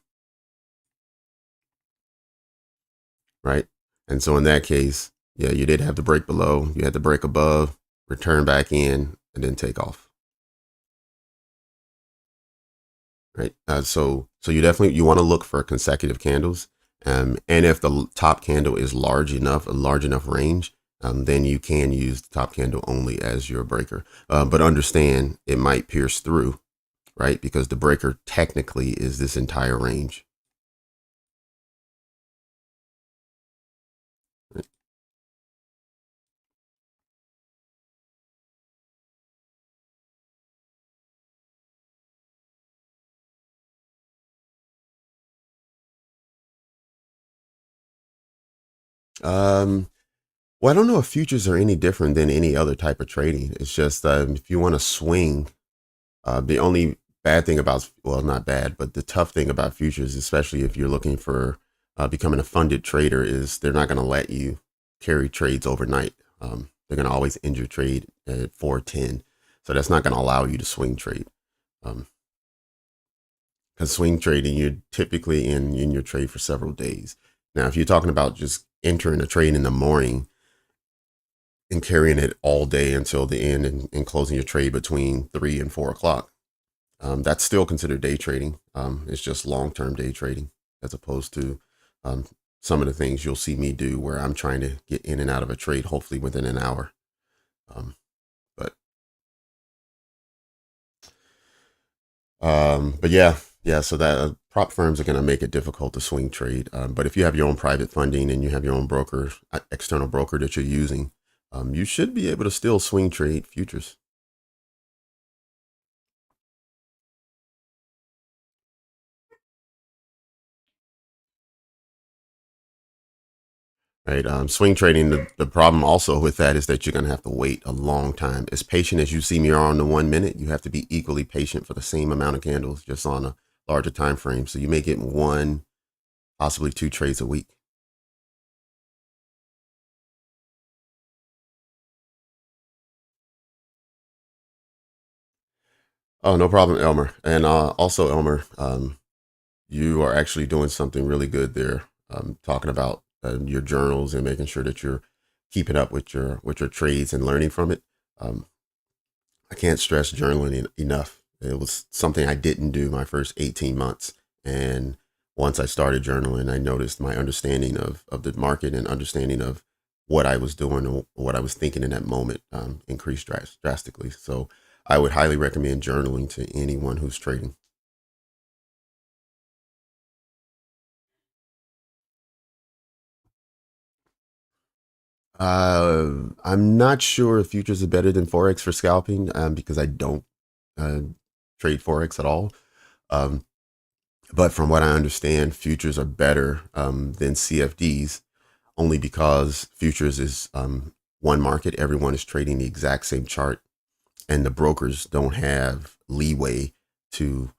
Speaker 1: right? And so in that case, Yeah, you did have to break below. You had to break above, return back in, and then take off. Right. So you want to look for consecutive candles, and if the top candle is large enough, a large enough range, then you can use the top candle only as your breaker. But understand it might pierce through, right? Because the breaker technically is this entire range. Um, well, I don't know if futures are any different than any other type of trading. It's just if you want to swing, the only bad thing about, well, not bad, but the tough thing about futures, especially if you're looking for becoming a funded trader, is they're not going to let you carry trades overnight. They're going to always end your trade at 4:10. So that's not going to allow you to swing trade. Because swing trading, you're typically in your trade for several days. Now, if you're talking about just entering a trade in the morning and carrying it all day until the end and closing your trade between 3 and 4 o'clock, that's still considered day trading. It's just long-term day trading as opposed to um, some of the things you'll see me do where I'm trying to get in and out of a trade, hopefully within an hour. Um, but but yeah. So that prop firms are going to make it difficult to swing trade. But if you have your own private funding and you have your own broker, external broker that you're using, you should be able to still swing trade futures. Right. Swing trading, the problem also with that is that you're going to have to wait a long time. As patient as you see me on the 1 minute, you have to be equally patient for the same amount of candles, just on a larger time frame. So you may get one, possibly two trades a week. Oh, no problem, Elmer. And also, Elmer, you are actually doing something really good there. Talking about your journals and making sure that you're keeping up with your trades and learning from it. Um, I can't stress journaling enough. It was something I didn't do my first 18 months. And once I started journaling, I noticed my understanding of the market and understanding of what I was doing and what I was thinking in that moment increased drastically. So I would highly recommend journaling to anyone who's trading. I'm not sure if futures are better than Forex for scalping because I don't uh, trade Forex at all. Um, But from what I understand, futures are better than CFDs only because futures is one market. Everyone is trading the exact same chart, and the brokers don't have leeway to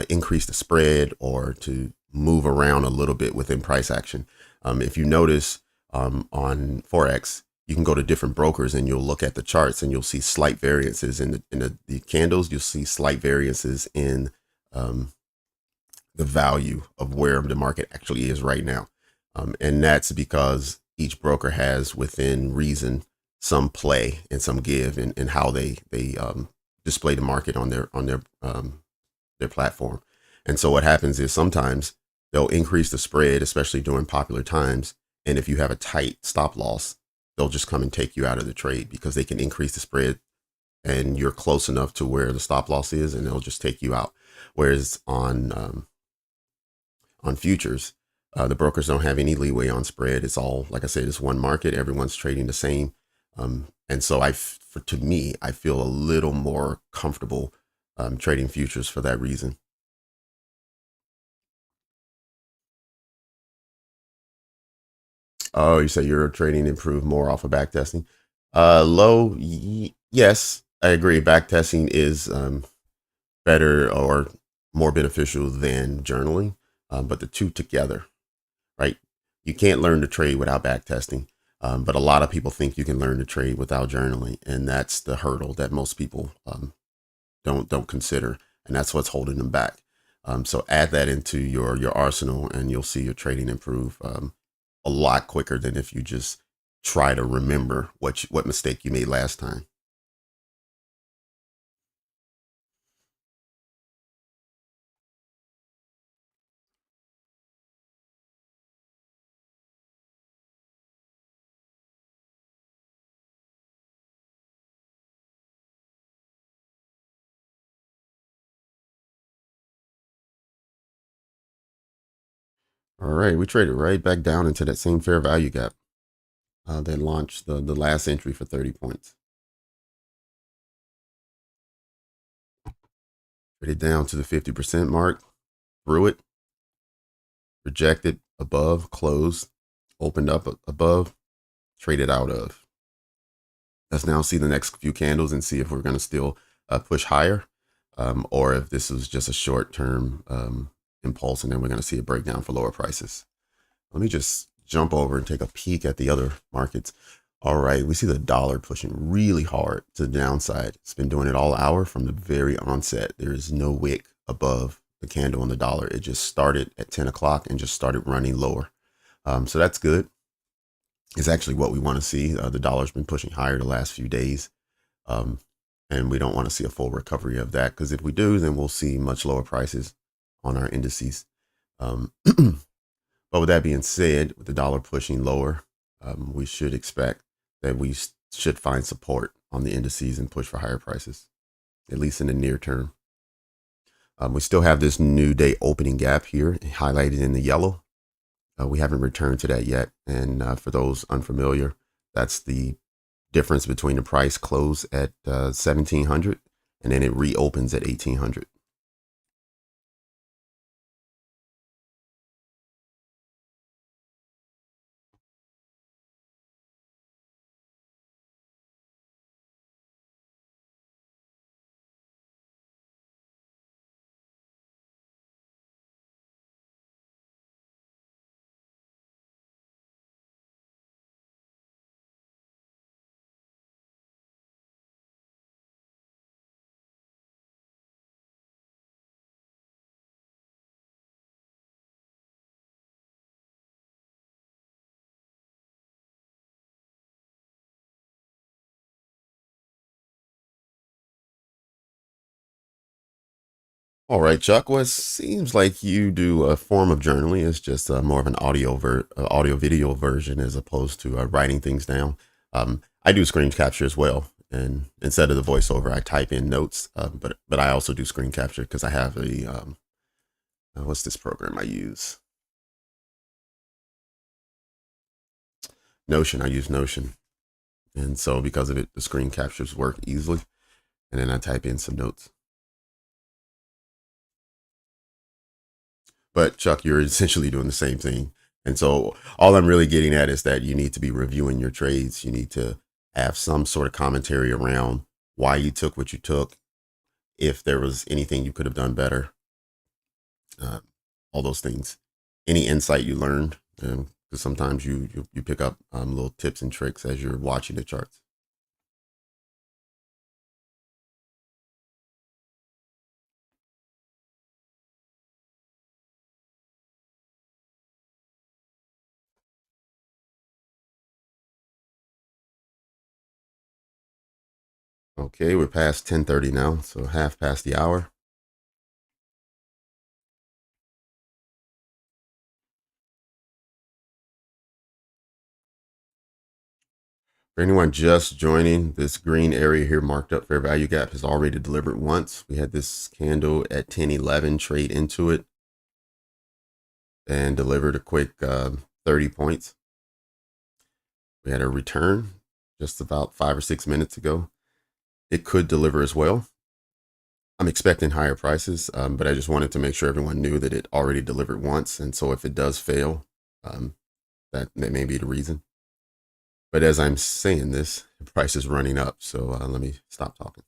Speaker 1: increase the spread or to move around a little bit within price action. If you notice on Forex, you can go to different brokers and you'll look at the charts and you'll see slight variances in the candles. You'll see slight variances in um, the value of where the market actually is right now. And that's because each broker has within reason some play and some give in how they display the market on their platform. And so what happens is sometimes they'll increase the spread, especially during popular times. And if you have a tight stop loss, they'll just come and take you out of the trade because they can increase the spread and you're close enough to where the stop loss is and they'll just take you out. Whereas on futures. The brokers don't have any leeway on spread. It's all, like I said, it's one market. Everyone's trading the same. And so to me, I feel a little more comfortable trading futures for that reason. Oh, you say you're trading improved more off of back testing. Low, yes, I agree. Back testing is better or more beneficial than journaling, but the two together, right? You can't learn to trade without back testing. But a lot of people think you can learn to trade without journaling, and that's the hurdle that most people don't consider, and that's what's holding them back. So add that into your arsenal, and you'll see your trading improve a lot quicker than if you just try to remember what mistake you made last time. All right, we traded right back down into that same fair value gap that launched the last entry for 30 points. Traded down to the 50% mark, through it, rejected above, closed, opened up above, traded out of. Let's now see the next few candles and see if we're going to still push higher, or if this was just a short-term impulse, and then we're going to see a breakdown for lower prices. Let me just jump over and take a peek at the other markets. All right, we see the dollar pushing really hard to the downside. It's been doing it all hour from the very onset. There is no wick above the candle on the dollar. It just started at 10 o'clock and just started running lower. So that's good. It's actually what we want to see. The dollar's been pushing higher the last few days. And we don't want to see a full recovery of that, because if we do, then we'll see much lower prices on our indices. But with that being said, with the dollar pushing lower, we should expect that we should find support on the indices and push for higher prices, at least in the near term. We still have this new day opening gap here highlighted in the yellow. We haven't returned to that yet. And for those unfamiliar, that's the difference between the price close at 1700 and then it reopens at 1800. All right, Chuck. Well, it seems like you do a form of journaling. It's just more of an audio video version as opposed to writing things down. I do screen capture as well, and instead of the voiceover, I type in notes. But I also do screen capture because I have a what's this program I use? Notion. I use Notion, and so because of it, the screen captures work easily, and then I type in some notes. But Chuck, you're essentially doing the same thing. And so all I'm really getting at is that you need to be reviewing your trades. You need to have some sort of commentary around why you took what you took, if there was anything you could have done better, all those things, any insight you learned, because sometimes you pick up little tips and tricks as you're watching the charts. Okay, we're past 10:30 now, so half past the hour. For anyone just joining, this green area here marked up fair value gap has already delivered once. We had this candle at 1011 trade into it and delivered a quick 30 points. We had a return just about 5 or 6 minutes ago. It could deliver as well. I'm expecting higher prices, but I just wanted to make sure everyone knew that it already delivered once. And so if it does fail, that may be the reason. But as I'm saying this, the price is running up. So let me stop talking.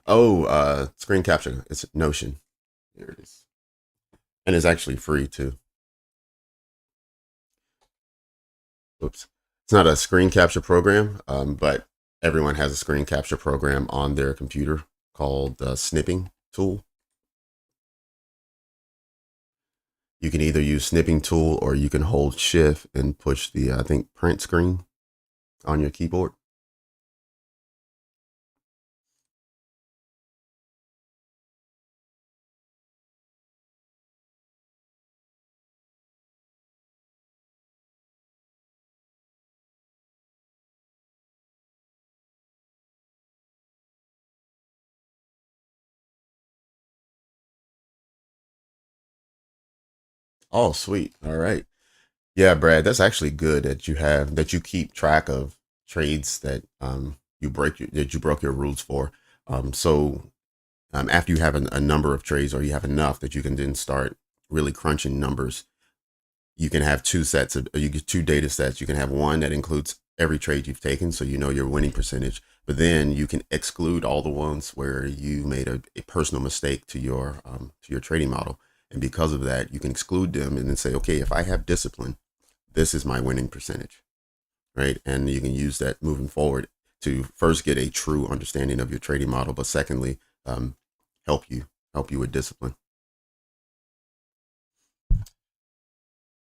Speaker 1: Oh, screen capture. It's Notion. Here it is. And it's actually free too. Oops. It's not a screen capture program, but everyone has a screen capture program on their computer called the snipping tool. You can either use snipping tool or you can hold shift and push the, I think, print screen on your keyboard. Oh, sweet. All right. Yeah, Brad, that's actually good that you keep track of trades that you broke your rules for. So after you have a number of trades or you have enough that you can then start really crunching numbers, you can have you get two data sets. You can have one that includes every trade you've taken, so you know your winning percentage, but then you can exclude all the ones where you made a personal mistake to your trading model. And because of that, you can exclude them and then say, okay, if I have discipline, this is my winning percentage, right? And you can use that moving forward to first get a true understanding of your trading model, but secondly, um, help you help you with discipline.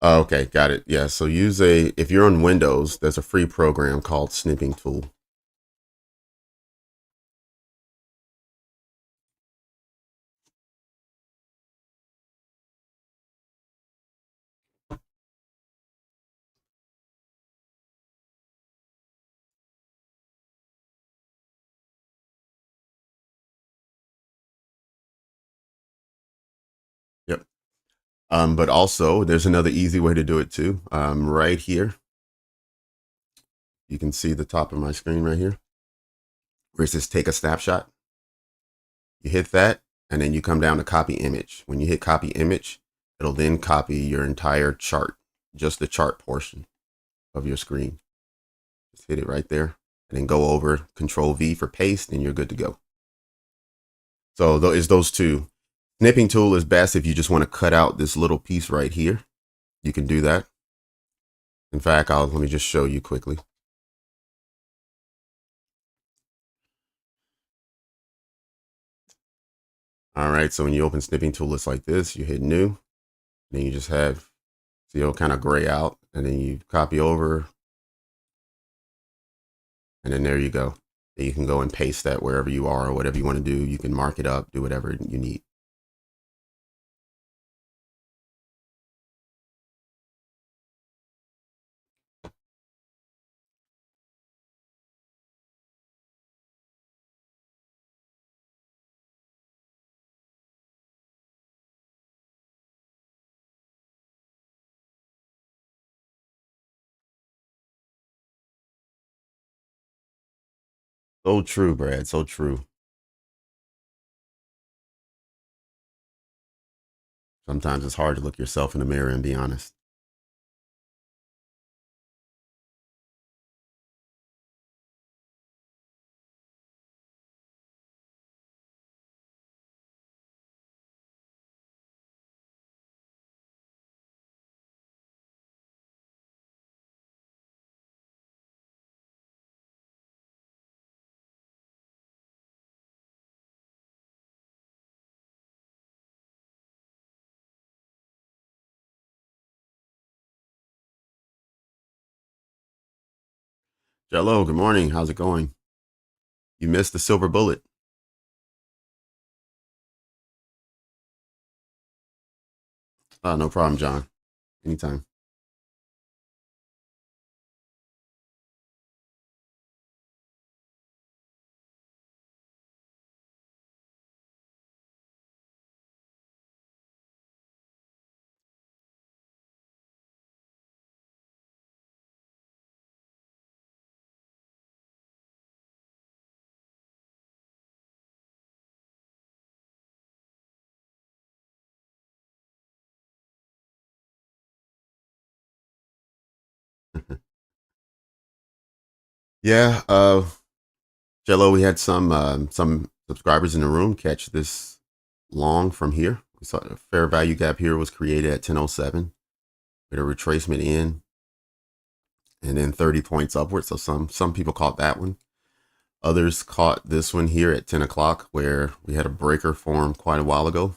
Speaker 1: Okay, got it. Yeah, so if you're on Windows, there's a free program called Snipping Tool. Yep. But also, there's another easy way to do it too. Right here, you can see the top of my screen right here, where it says take a snapshot. You hit that, and then you come down to copy image. When you hit copy image, it'll then copy your entire chart, just the chart portion of your screen. Just hit it right there, and then go over Control V for paste, and you're good to go. So it's those two. Snipping tool is best if you just want to cut out this little piece right here. You can do that. In fact, let me just show you quickly. All right, so when you open snipping tool, it's like this. You hit new, and then you just have, so it'll kind of gray out, and then you copy over, and then there you go. And you can go and paste that wherever you are or whatever you want to do. You can mark it up, do whatever you need. So true, Brad. So true. Sometimes it's hard to look yourself in the mirror and be honest. Jello, good morning. How's it going? You missed the silver bullet. No problem, John. Anytime. Yeah, Jello, we had some subscribers in the room catch this long from here. We saw a fair value gap here was created at 10:07 with a retracement in and then 30 points upward. So some people caught that one. Others caught this one here at 10 o'clock where we had a breaker form quite a while ago,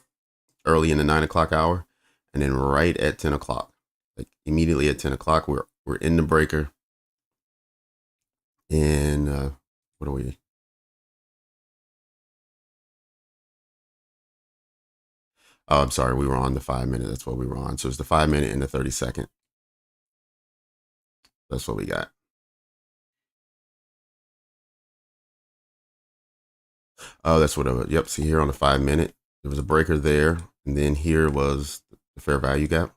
Speaker 1: early in the 9 o'clock hour. and then right at 10 o'clock, like immediately at 10 o'clock, we're in the breaker. And what are we? Oh, I'm sorry. We were on the 5 minute. That's what we were on. So it's the 5 minute and the 30 second. That's what we got. Oh, that's what it was. Yep. See here on the 5 minute, there was a breaker there. And then here was the fair value gap.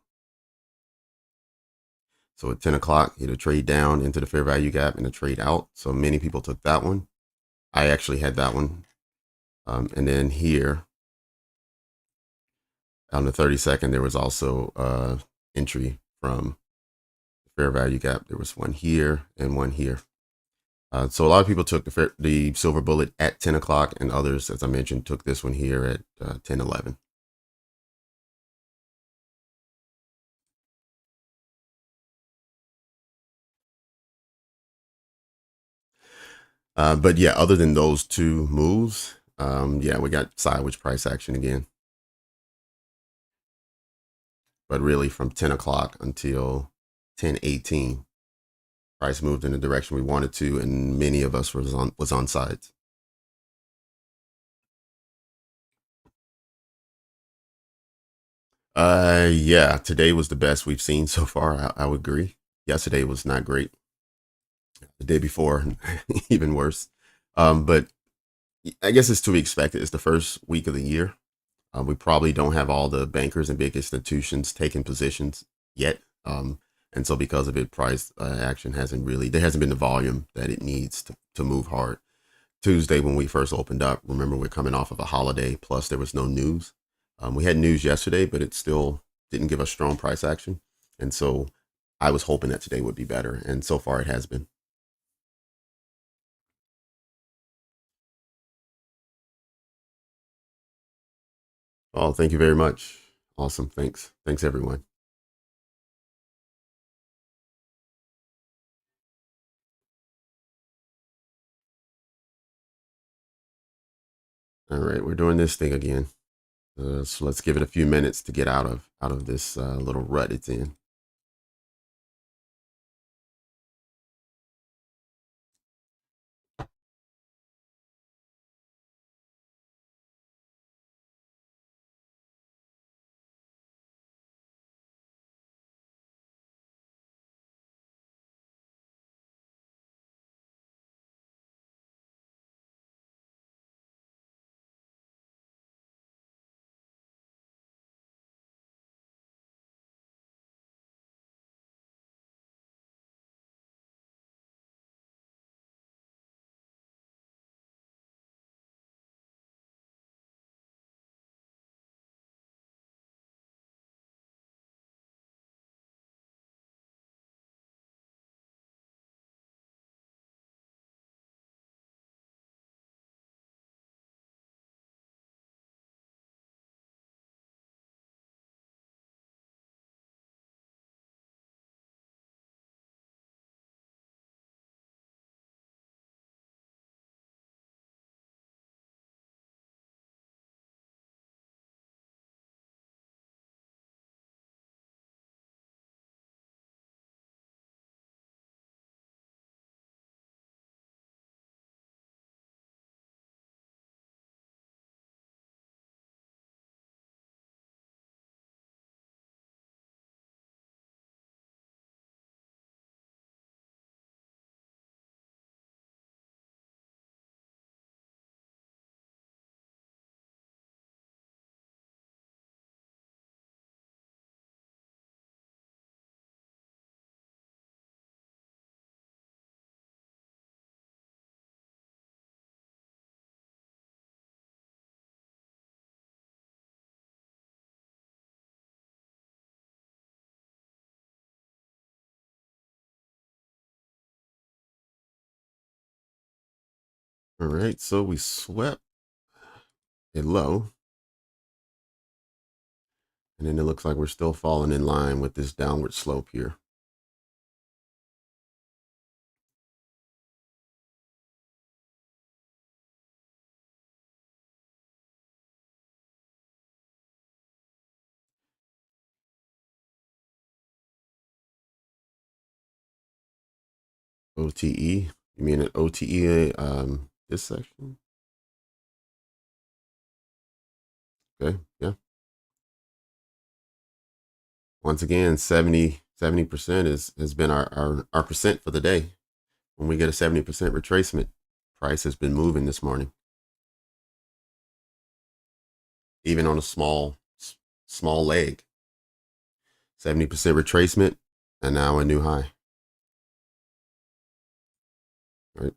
Speaker 1: So at 10 o'clock, you had a trade down into the fair value gap and a trade out. So many people took that one. I actually had that one. And then here on the 30 second, there was also entry from the fair value gap. There was one here and one here. So a lot of people took the silver bullet at 10 o'clock, and others, as I mentioned, took this one here at 10:11. But yeah, other than those two moves, yeah, we got sideways price action again. But really, from 10 o'clock until 10:18, price moved in the direction we wanted to, and many of us was on sides. Yeah, today was the best we've seen so far. I would agree. Yesterday was not great. The day before, even worse. But I guess it's to be expected. It's the first week of the year. We probably don't have all the bankers and big institutions taking positions yet. And so because of it, price action there hasn't been the volume that it needs to move hard. Tuesday, when we first opened up, remember we're coming off of a holiday, plus there was no news. We had news yesterday, but it still didn't give us strong price action. And so I was hoping that today would be better. And so far it has been. Oh, thank you very much. Awesome. Thanks. Thanks, everyone. All right, we're doing this thing again. So let's give it a few minutes to get out of this little rut it's in. All right, so we swept it low, and then it looks like we're still falling in line with this downward slope here. OTE. You mean an OTE? This section. Okay. Yeah. Once again, 70% has been our percent for the day. When we get a 70% retracement, price has been moving this morning, even on a small leg. 70% retracement, and now a new high. Right.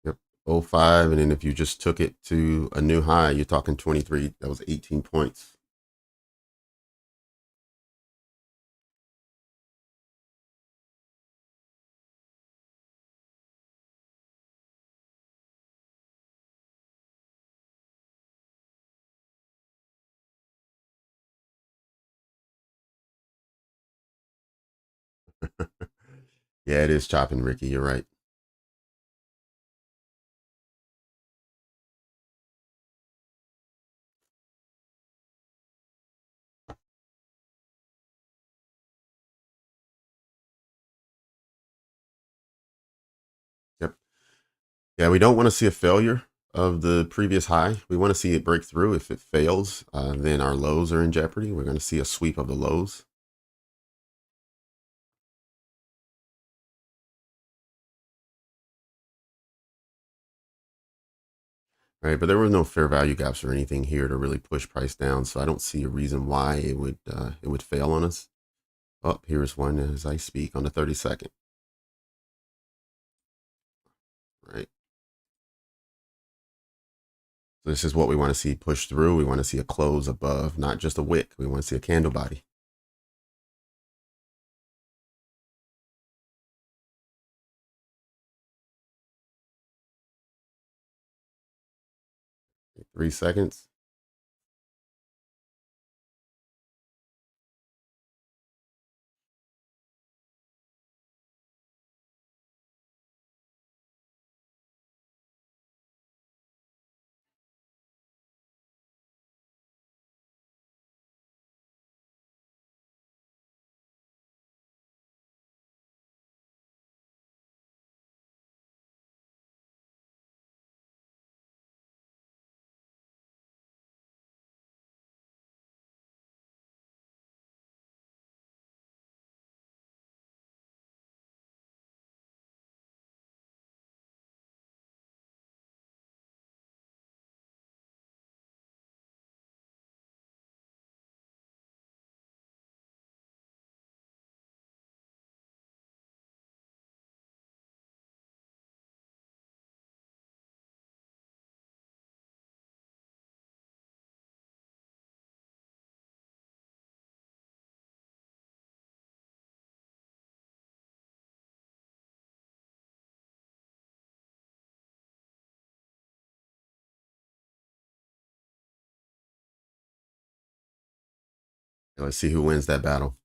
Speaker 1: Yep. Oh 05, and then if you just took it to a new high, you're talking 23. That was 18 points. Yeah, it is chopping, Ricky. You're right. Yep. Yeah, we don't want to see a failure of the previous high. We want to see it break through. If it fails, then our lows are in jeopardy. We're going to see a sweep of the lows. Right, but there were no fair value gaps or anything here to really push price down, so I don't see a reason why it would fail on us. Oh, here's one as I speak on the 32nd. Right. So this is what we want to see push through. We want to see a close above, not just a wick. We want to see a candle body. Okay, 3 seconds. Let's see who wins that battle.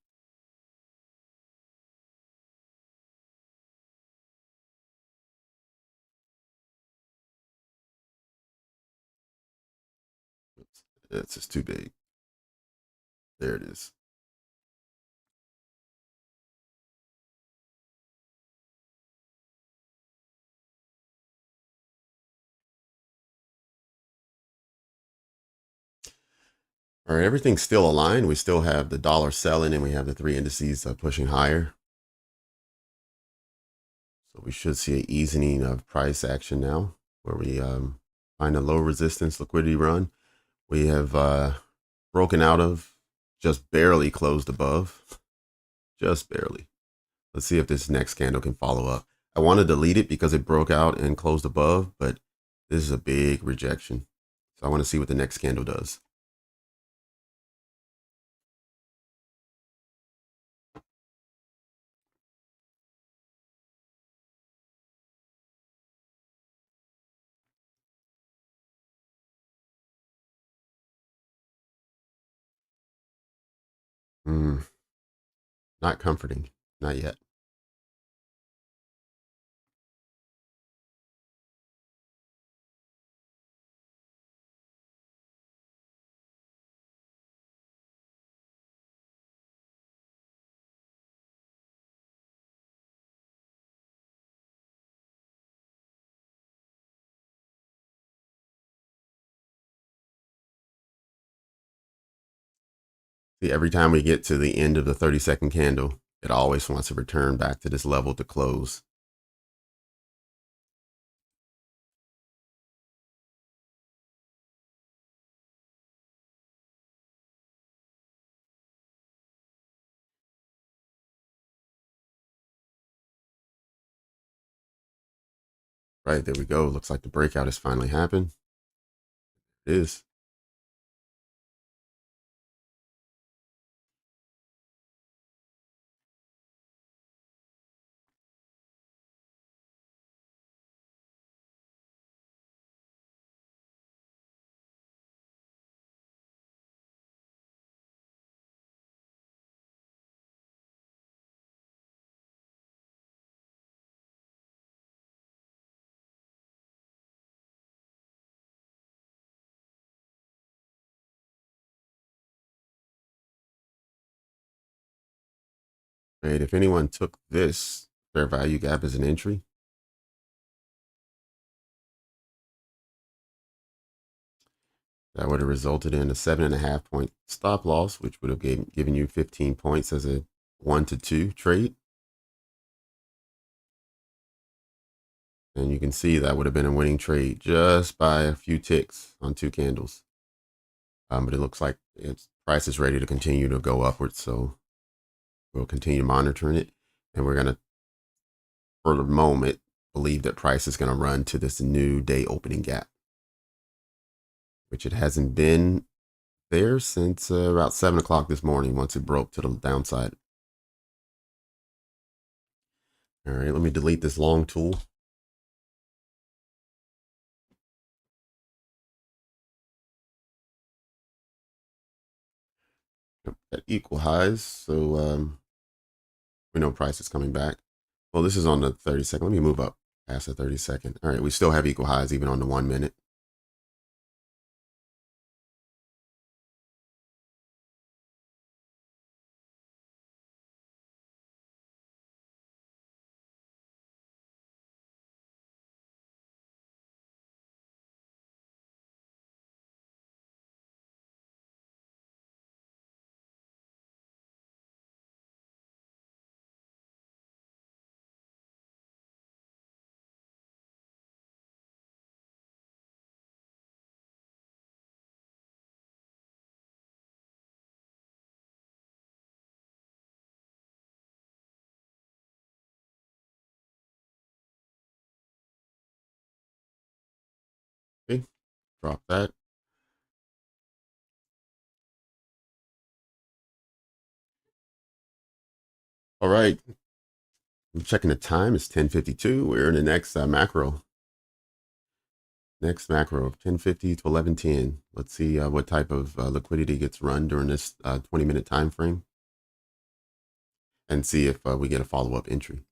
Speaker 1: Oops, it's just too big. There it is. All right, everything's still aligned. We still have the dollar selling, and we have the three indices pushing higher. So we should see an easing of price action now, where we find a low resistance liquidity run. We have broken out of, just barely closed above, just barely. Let's see if this next candle can follow up. I want to delete it because it broke out and closed above, but this is a big rejection. So I want to see what the next candle does. Not comforting, not yet. See, every time we get to the end of the 30-second candle, it always wants to return back to this level to close. Right, there we go. Looks like the breakout has finally happened. It is. Right, if anyone took this fair value gap as an entry, that would have resulted in a 7.5 point stop loss, which would have given you 15 points as a 1 to 2 trade. And you can see that would have been a winning trade just by a few ticks on 2 candles. But it looks like its price is ready to continue to go upwards. So we'll continue monitoring it. And we're going to, for the moment, believe that price is going to run to this new day opening gap, which it hasn't been there since about 7 o'clock this morning once it broke to the downside. All right, let me delete this long tool. At equal highs, so we know price is coming back. Well, this is on the 30-second. Let me move up past the 30-second. All right, we still have equal highs even on the 1 minute. Okay, drop that. All right, I'm checking the time. It's 10:52. We're in the next macro. Next macro of 10:50 to 11:10. Let's see what type of liquidity gets run during this 20-minute time frame, and see if we get a follow-up entry.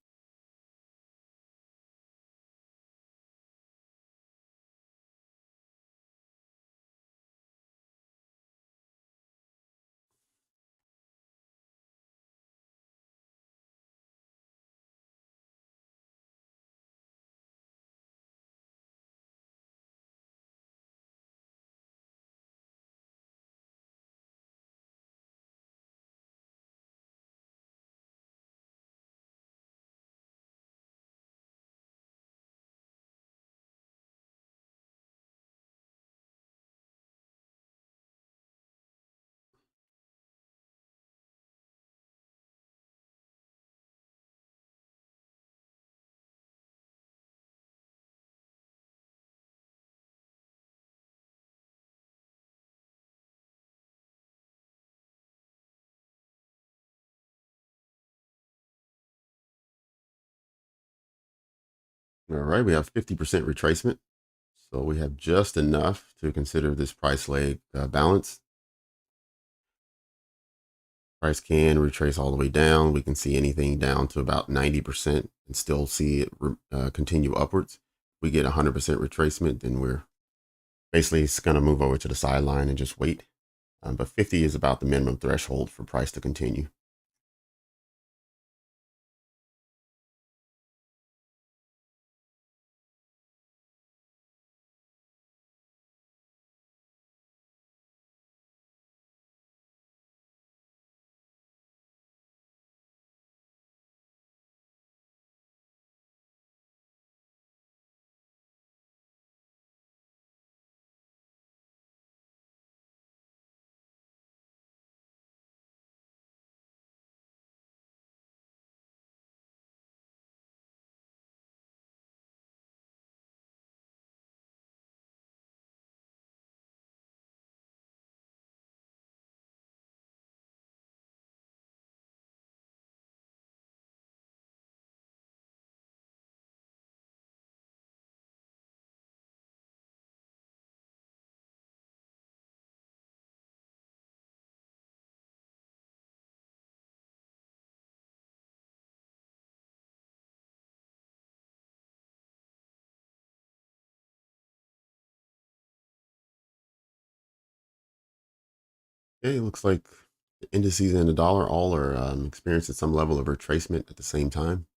Speaker 1: All right, we have 50% retracement. So we have just enough to consider this price leg balanced. Price can retrace all the way down. We can see anything down to about 90% and still see it continue upwards. We get 100% retracement, then we're basically going to move over to the sideline and just wait. But 50 is about the minimum threshold for price to continue. Okay, it looks like the indices and the dollar all are experiencing some level of retracement at the same time.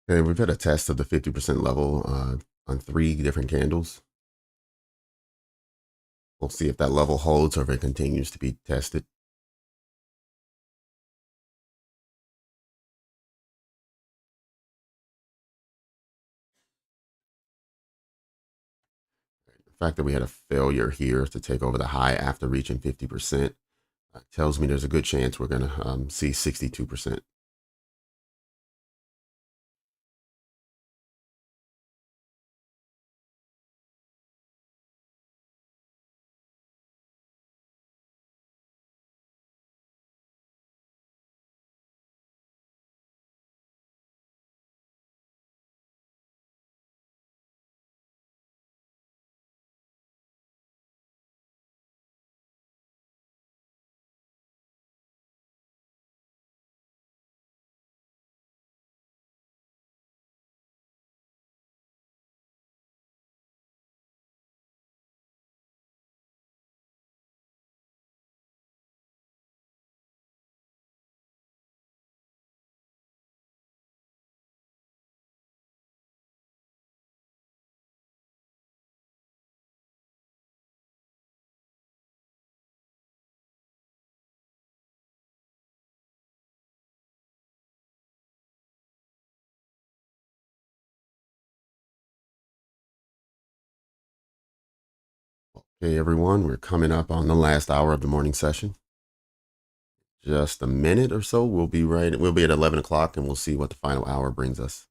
Speaker 1: Okay, we've had a test of the 50% level on 3 different candles. We'll see if that level holds or if it continues to be tested. The fact that we had a failure here to take over the high after reaching 50% tells me there's a good chance we're going to see 62%. Okay, everyone, we're coming up on the last hour of the morning session. Just a minute or so, we'll be right. We'll be at 11 o'clock, and we'll see what the final hour brings us.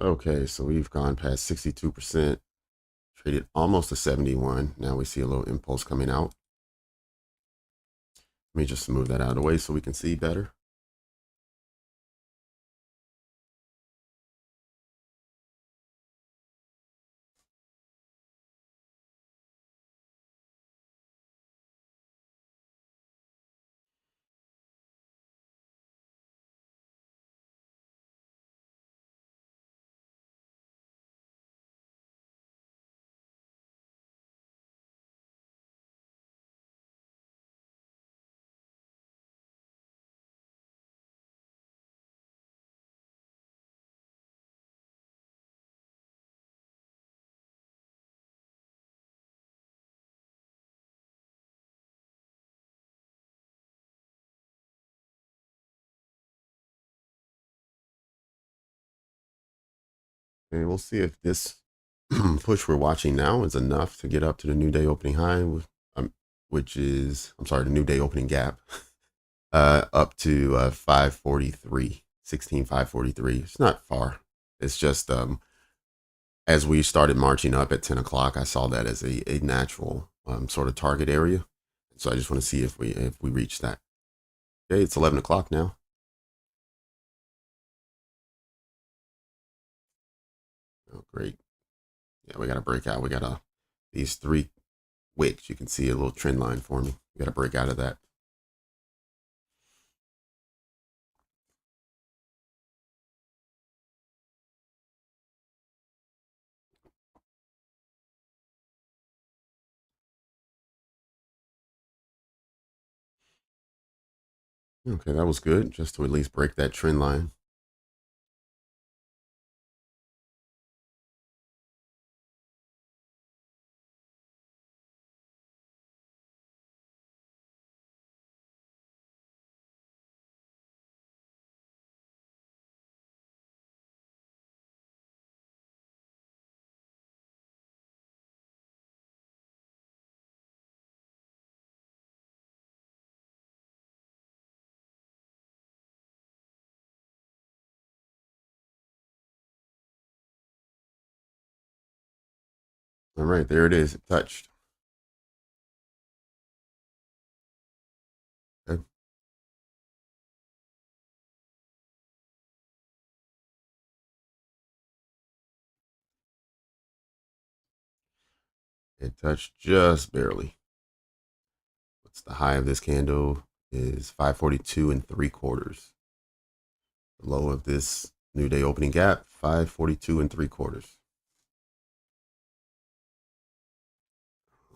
Speaker 1: Okay, so we've gone past 62%, traded almost to 71. Now we see a little impulse coming out. Let me just move that out of the way so we can see better. Okay, we'll see if this push we're watching now is enough to get up to the new day opening high, which is, I'm sorry, the new day opening gap, up to 543, 543. It's not far. It's just as we started marching up at 10 o'clock, I saw that as a natural sort of target area. So I just want to see if we reach that. Okay, it's 11 o'clock now. Oh, great. Yeah, we got to break out. We got these 3 wicks. You can see a little trend line for me. We got to break out of that. Okay, that was good, just to at least break that trend line. All right, there it is. It touched. Okay. It touched just barely. What's the high of this candle? Is 542 and 3/4. The low of this new day opening gap, 542 and 3/4.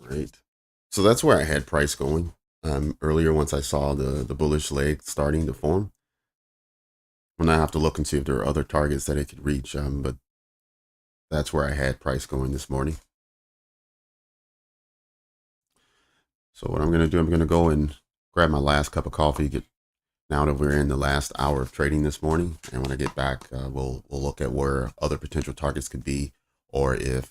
Speaker 1: Right. So that's where I had price going earlier. Once I saw the bullish leg starting to form, when I have to look and see if there are other targets that it could reach. But that's where I had price going this morning. So what I'm going to do, I'm going to go and grab my last cup of coffee. Now that we're in the last hour of trading this morning, and when I get back, we'll look at where other potential targets could be, or if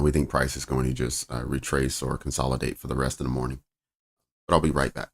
Speaker 1: we think price is going to just retrace or consolidate for the rest of the morning. But I'll be right back.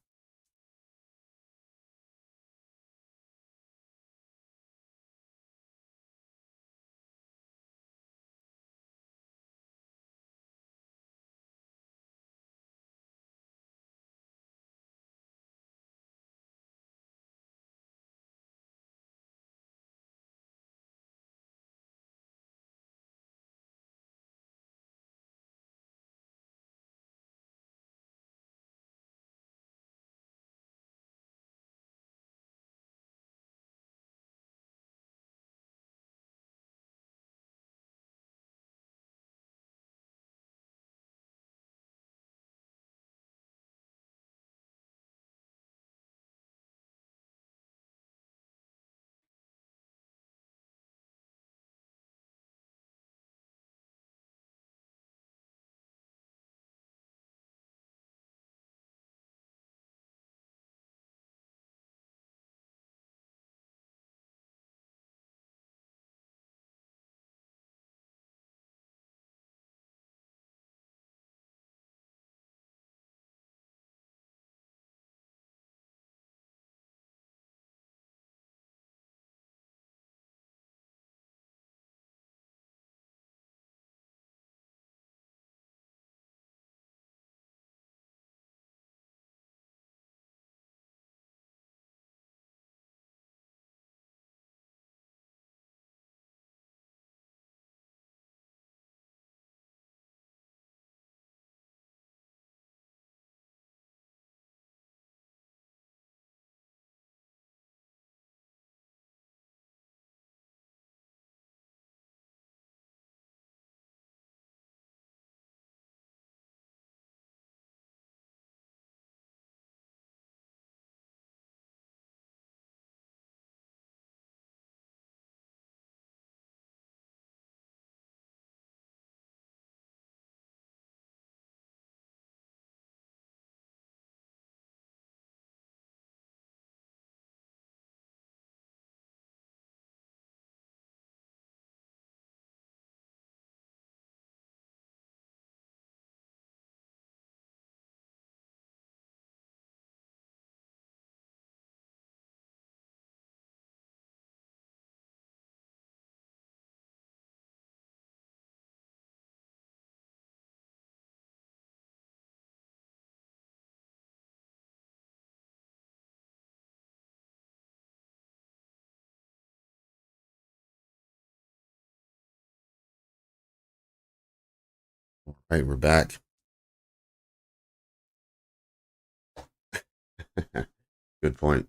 Speaker 1: All right, we're back. Good point.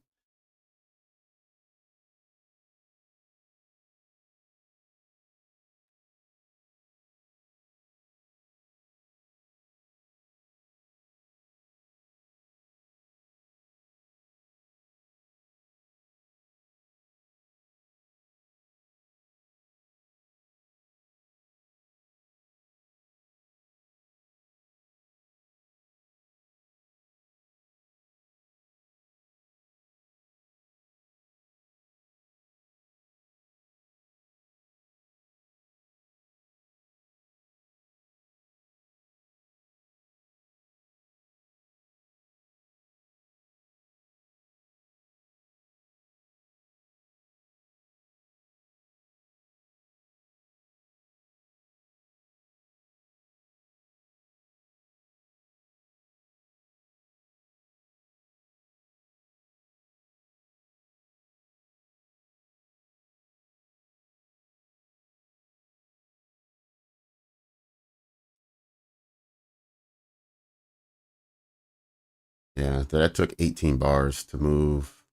Speaker 1: Yeah, that took 18 bars to move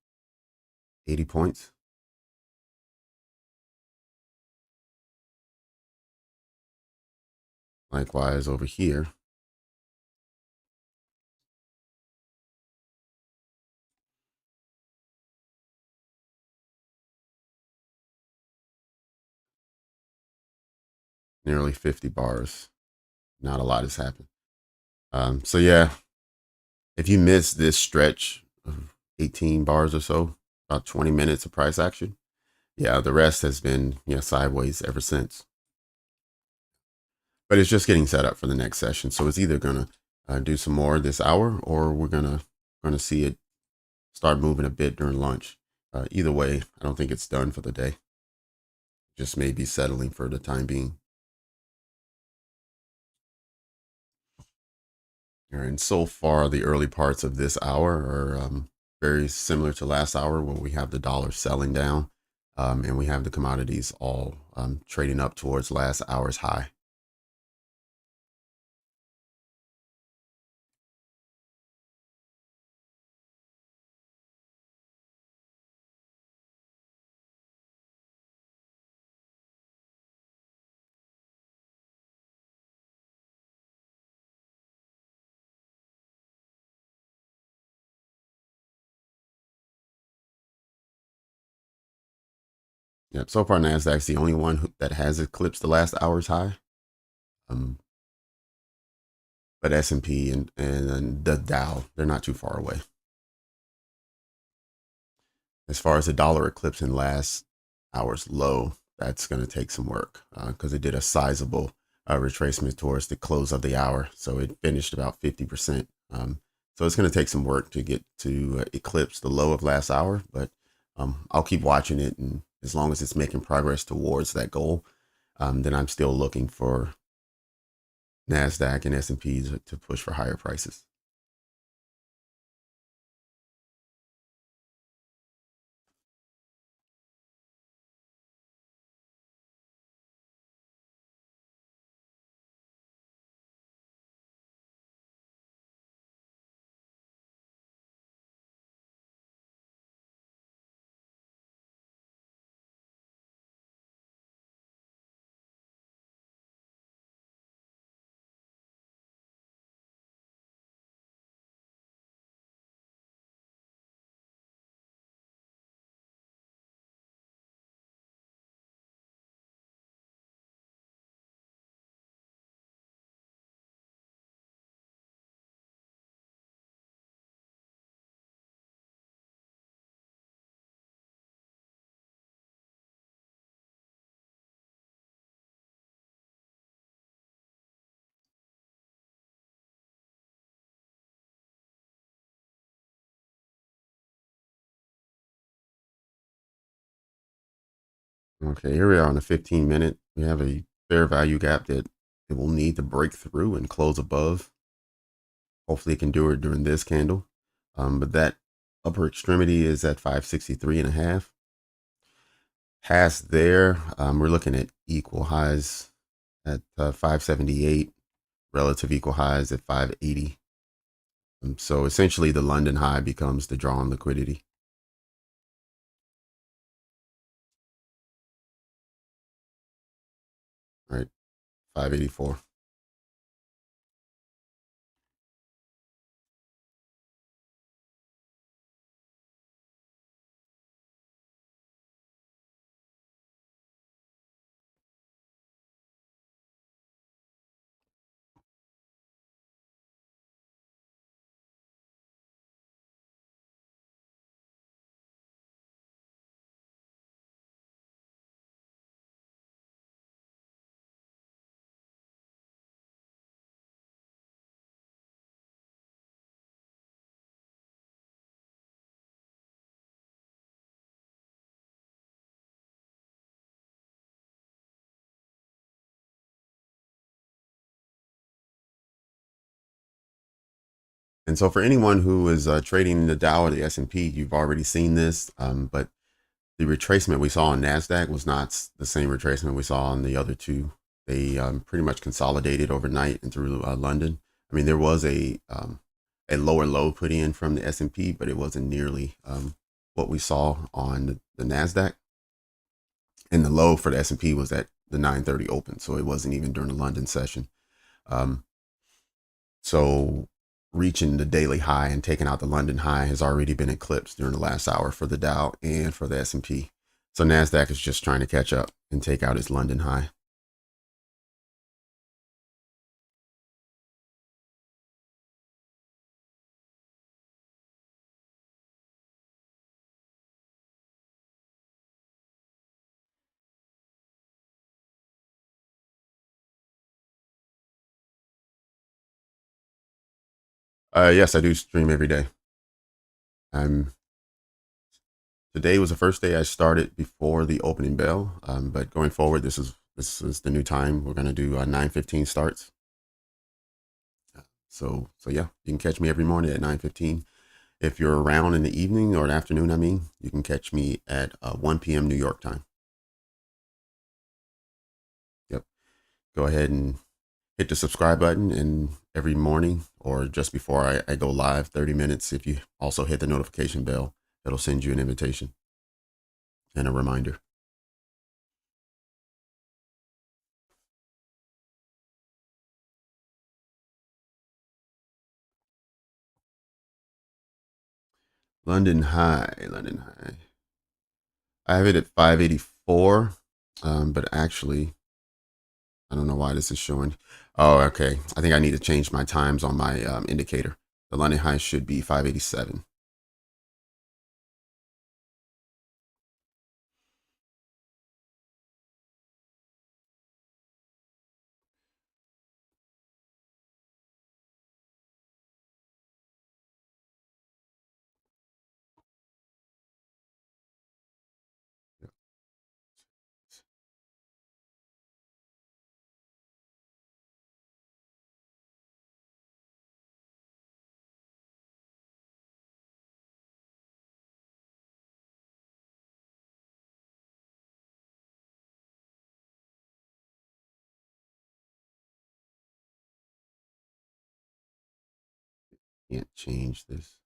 Speaker 1: 80 points. Likewise over here, nearly 50 bars. Not a lot has happened. So yeah, if you miss this stretch of 18 bars or so, about 20 minutes of price action, yeah, the rest has been sideways ever since. But it's just getting set up for the next session. So it's either gonna do some more this hour, or we're gonna see it start moving a bit during lunch. Either way, I don't think it's done for the day. Just maybe settling for the time being. And so far, the early parts of this hour are very similar to last hour, where we have the dollar selling down, and we have the commodities all trading up towards last hour's high. Yep. So far, Nasdaq's the only one that has eclipsed the last hour's high. Um, but S&P and the Dow, they're not too far away. As far as the dollar eclipsing last hour's low, that's going to take some work because it did a sizable retracement towards the close of the hour. So it finished about 50%. So it's going to take some work to get to eclipse the low of last hour, but I'll keep watching it. And as long as it's making progress towards that goal, then I'm still looking for Nasdaq and S&P to push for higher prices. Okay, here we are on the 15-minute. We have a fair value gap that it will need to break through and close above. Hopefully it can do it during this candle. But that upper extremity is at 563.5. Past there, we're looking at equal highs at 578. relative equal highs at 580. So essentially the London high becomes the drawn liquidity. All right, 584. And so for anyone who is trading the Dow or the S&P, you've already seen this, but the retracement we saw on Nasdaq was not the same retracement we saw on the other two. They pretty much consolidated overnight and through London. I mean, there was a lower low put in from the S&P, but it wasn't nearly what we saw on the Nasdaq. And the low for the S&P was at the 9:30 open, so it wasn't even during the London session. Um, so reaching the daily high and taking out the London high has already been eclipsed during the last hour for the Dow and for the S&P. So Nasdaq is just trying to catch up and take out its London high. Yes, I do stream every day. I'm Today was the first day I started before the opening bell, but going forward, this is the new time. We're gonna do 9:15 starts. So yeah, you can catch me every morning at 9:15. If you're around in the evening or the afternoon, I mean, you can catch me at 1 p.m. New York time. Yep. Go ahead and hit the subscribe button, and every morning or just before I go live, 30 minutes, if you also hit the notification bell, it'll send you an invitation and a reminder. London high, London high. I have it at 584, but actually, I don't know why this is showing. Oh, okay. I think I need to change my times on my indicator. The London high should be 587. Can't change this.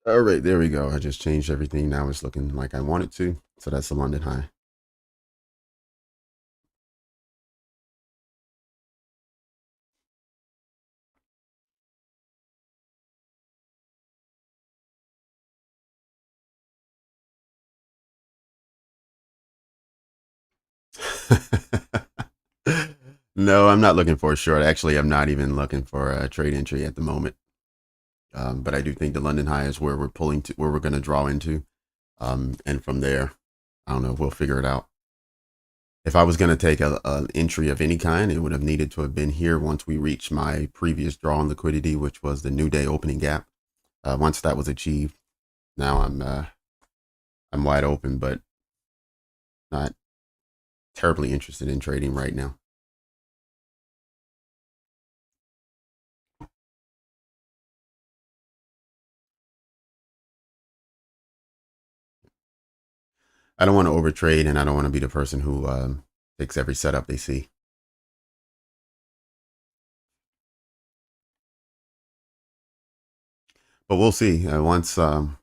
Speaker 1: All right, there we go. I just changed everything. Now it's looking like I want it to. So that's the London high. No, I'm not looking for a short. Actually, I'm not even looking for a trade entry at the moment. But I do think the London high is where we're pulling to, where we're going to draw into. And from there, I don't know, we'll figure it out. If I was going to take an entry of any kind, it would have needed to have been here once we reached my previous draw on liquidity, which was the new day opening gap. Once that was achieved, now I'm wide open, but not terribly interested in trading right now. I don't want to overtrade, and I don't want to be the person who takes every setup they see. But we'll see. Once the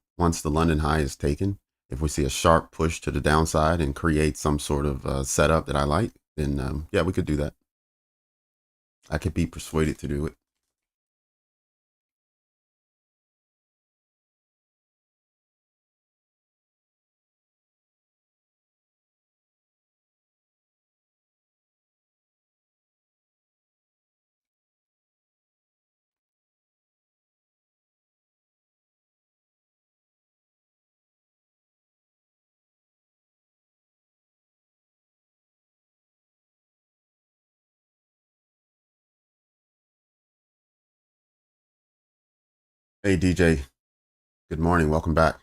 Speaker 1: London high is taken, if we see a sharp push to the downside and create some sort of setup that I like, then yeah, we could do that. I could be persuaded to do it. Hey DJ, good morning. Welcome back.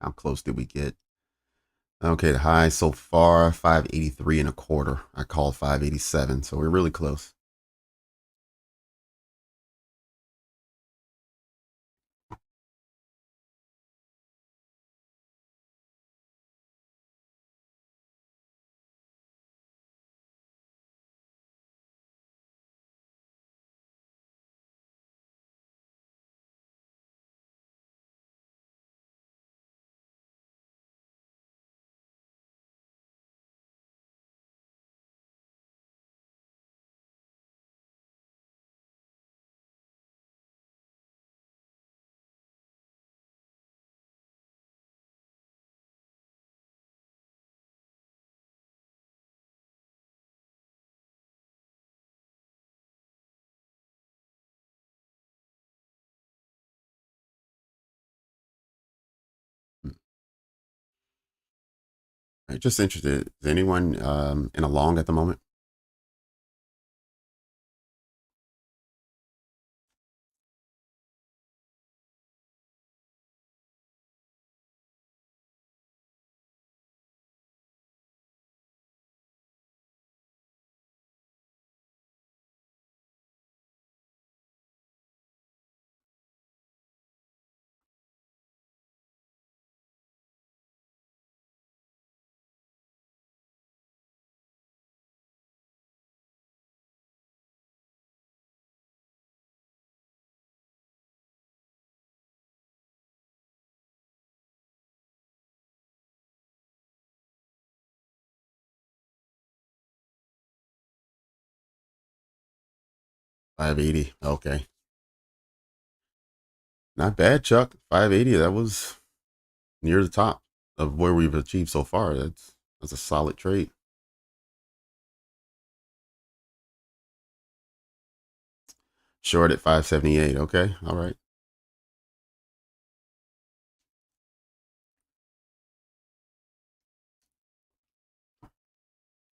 Speaker 1: How close did we get? Okay, the high so far 583 and a quarter. I called 587, so we're really close. I'm just interested. Is anyone in a long at the moment? 580. Okay. Not bad, Chuck. 580. That was near the top of where we've achieved so far. That's a solid trade. Short at 578. Okay. All right.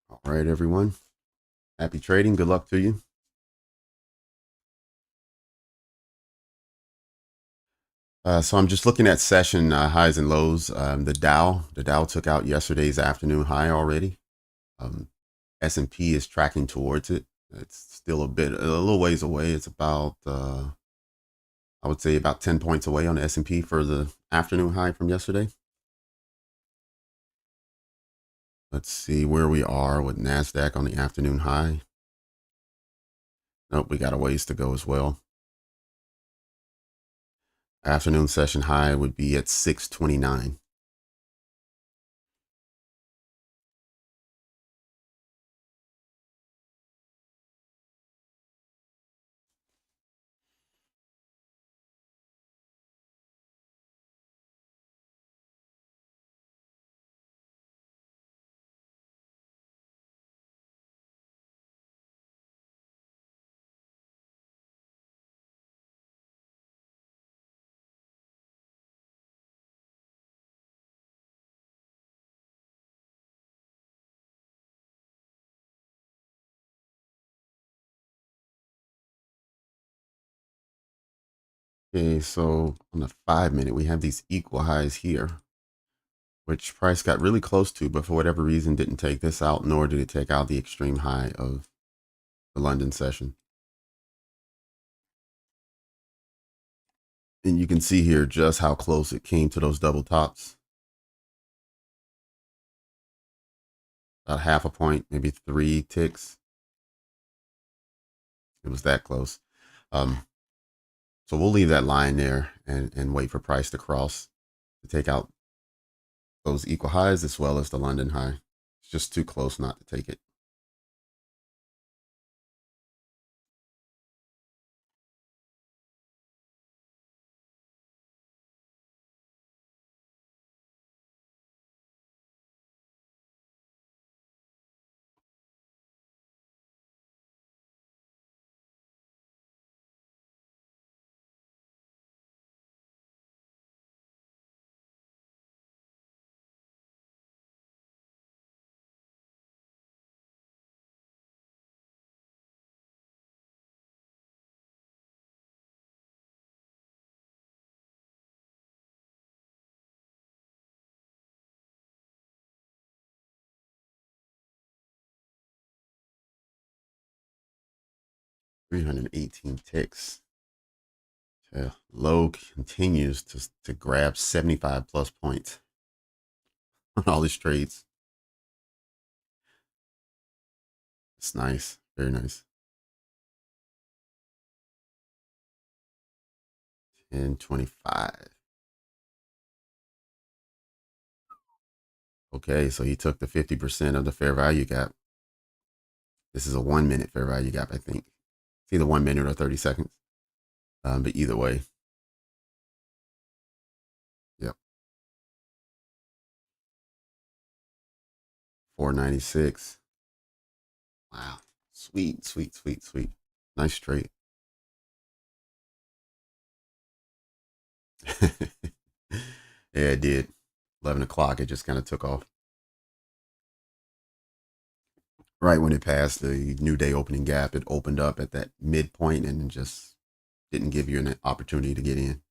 Speaker 1: All right, everyone. Happy trading. Good luck to you. So I'm just looking at session highs and lows. The Dow took out yesterday's afternoon high already. S&P is tracking towards it. It's still a little ways away. It's about, I would say about 10 points away on the S&P for the afternoon high from yesterday. Let's see where we are with Nasdaq on the afternoon high. Nope, we got a ways to go as well. Afternoon session high would be at 629. Okay, so on the 5 minute, we have these equal highs here, which price got really close to, but for whatever reason didn't take this out, nor did it take out the extreme high of the London session. And you can see here just how close it came to those double tops. About half a point, maybe 3 ticks. It was that close. So we'll leave that line there and wait for price to cross to take out those equal highs as well as the London high. It's just too close not to take it. $318 ticks. Low continues to grab 75 plus points on all his trades. It's nice. Very nice. 10.25. Okay, so he took the 50% of the fair value gap. This is a 1 minute fair value gap, I think. It's either 1 minute or 30 seconds. But either way. Yep. 496. Wow. Sweet, sweet, sweet, sweet. Nice trade. Yeah, it did. 11 o'clock, it just kind of took off. Right when it passed the new day opening gap, it opened up at that midpoint and just didn't give you an opportunity to get in.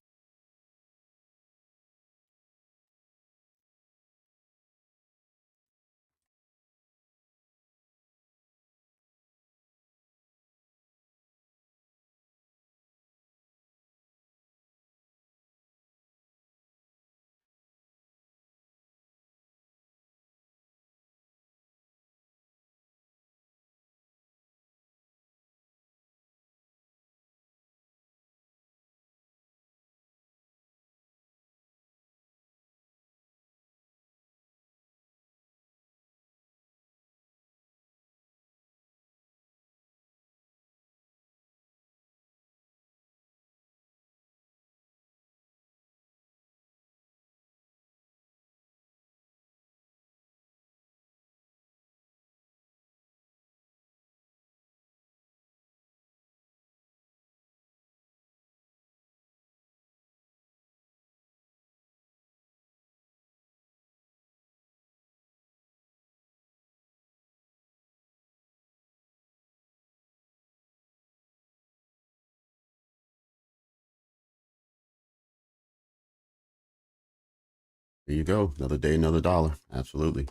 Speaker 1: There you go. Another day, another dollar. Absolutely.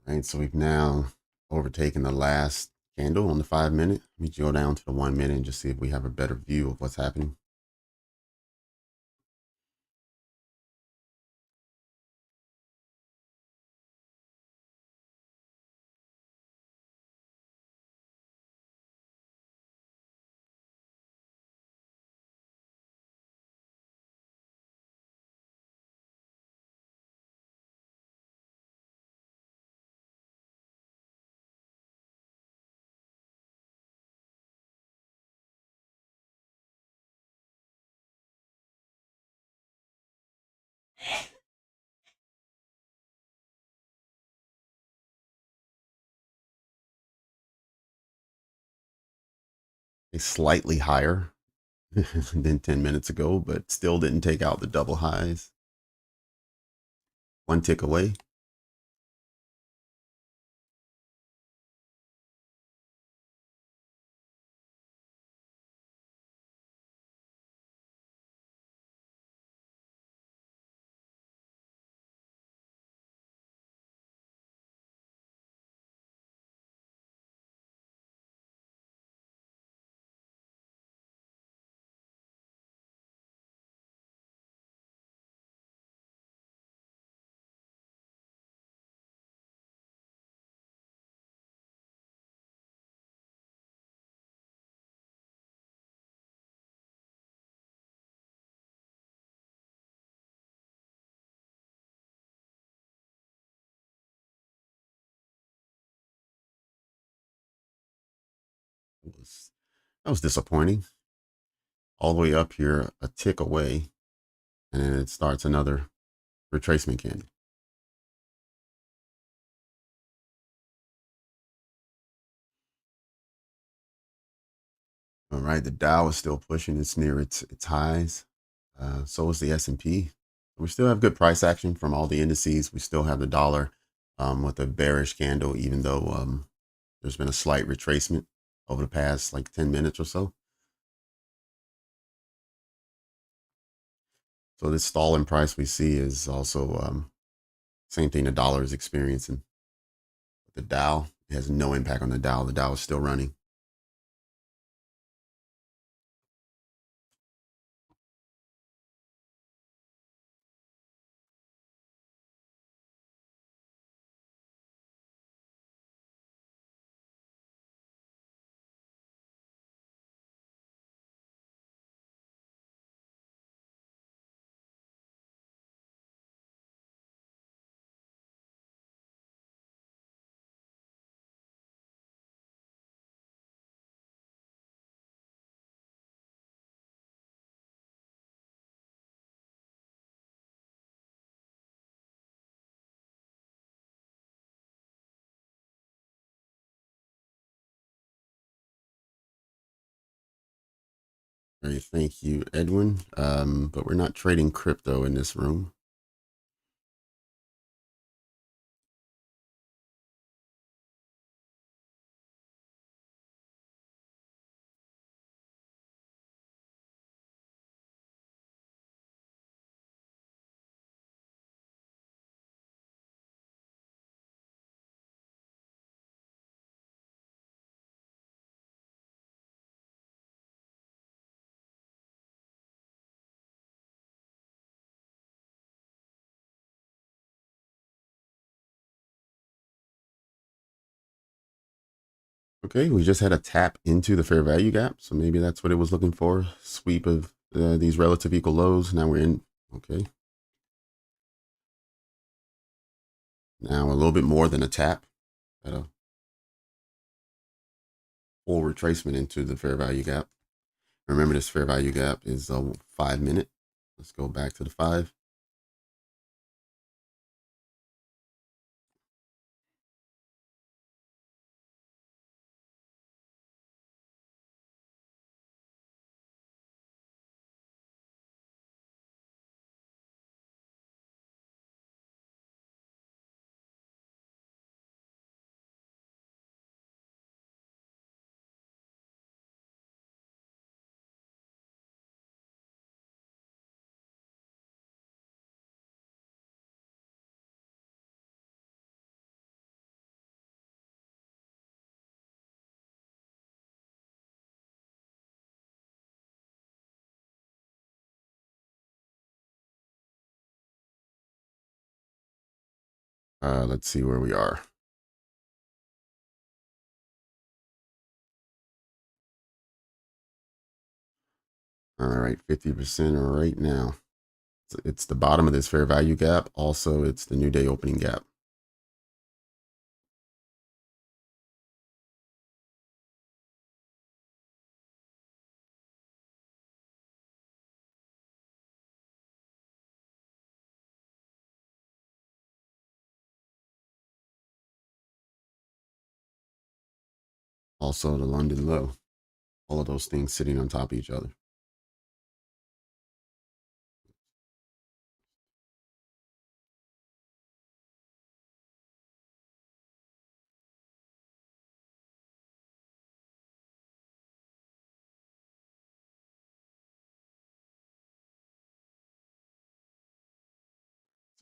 Speaker 1: All right, so we've now overtaken the last candle on the 5 minute. Let me go down to the 1 minute and just see if we have a better view of what's happening. It's slightly higher than 10 minutes ago, but still didn't take out the double highs. One tick away. That was disappointing. All the way up here, a tick away, and then it starts another retracement candle. All right, the Dow is still pushing. It's near its highs. So is the S&P. We still have good price action from all the indices. We still have the dollar with a bearish candle, even though there's been a slight retracement over the past like 10 minutes or so. So this stalling price we see is also same thing the dollar is experiencing. The Dow, it has no impact on the Dow. The Dow is still running. All right, thank you, Edwin. But we're not trading crypto in this room. Okay, we just had a tap into the fair value gap, so maybe that's what it was looking for. Sweep of these relative equal lows. Now we're in. Okay. Now a little bit more than a tap. At a full retracement into the fair value gap. Remember, this fair value gap is a 5 minute. Let's go back to the 5. Let's see where we are. All right, 50% right now. It's the bottom of this fair value gap. Also, it's the new day opening gap. Also, the London low. All of those things sitting on top of each other.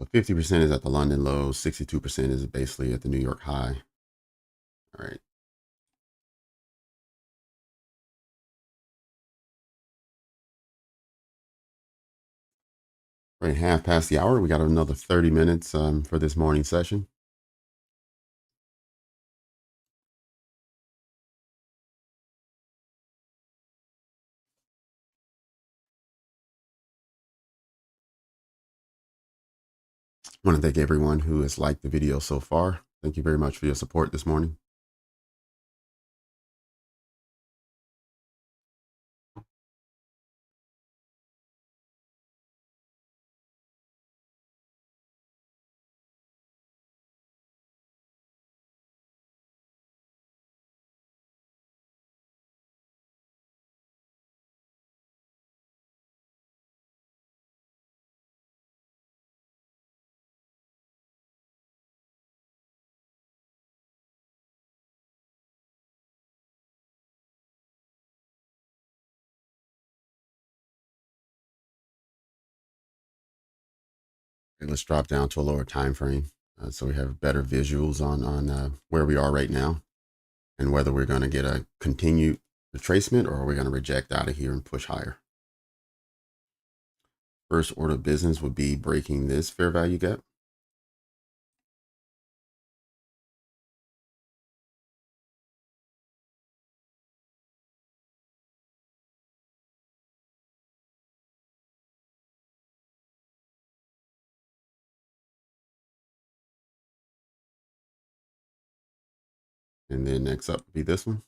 Speaker 1: So 50% is at the London low, 62% is basically at the New York high. All right. Right, half past the hour. We got another 30 minutes for this morning session. I want to thank everyone who has liked the video so far. Thank you very much for your support this morning. Okay, let's drop down to a lower time frame so we have better visuals on where we are right now and whether we're going to get a continued retracement or we're going to reject out of here and push higher. First order of business would be breaking this fair value gap. And then next up would be this one.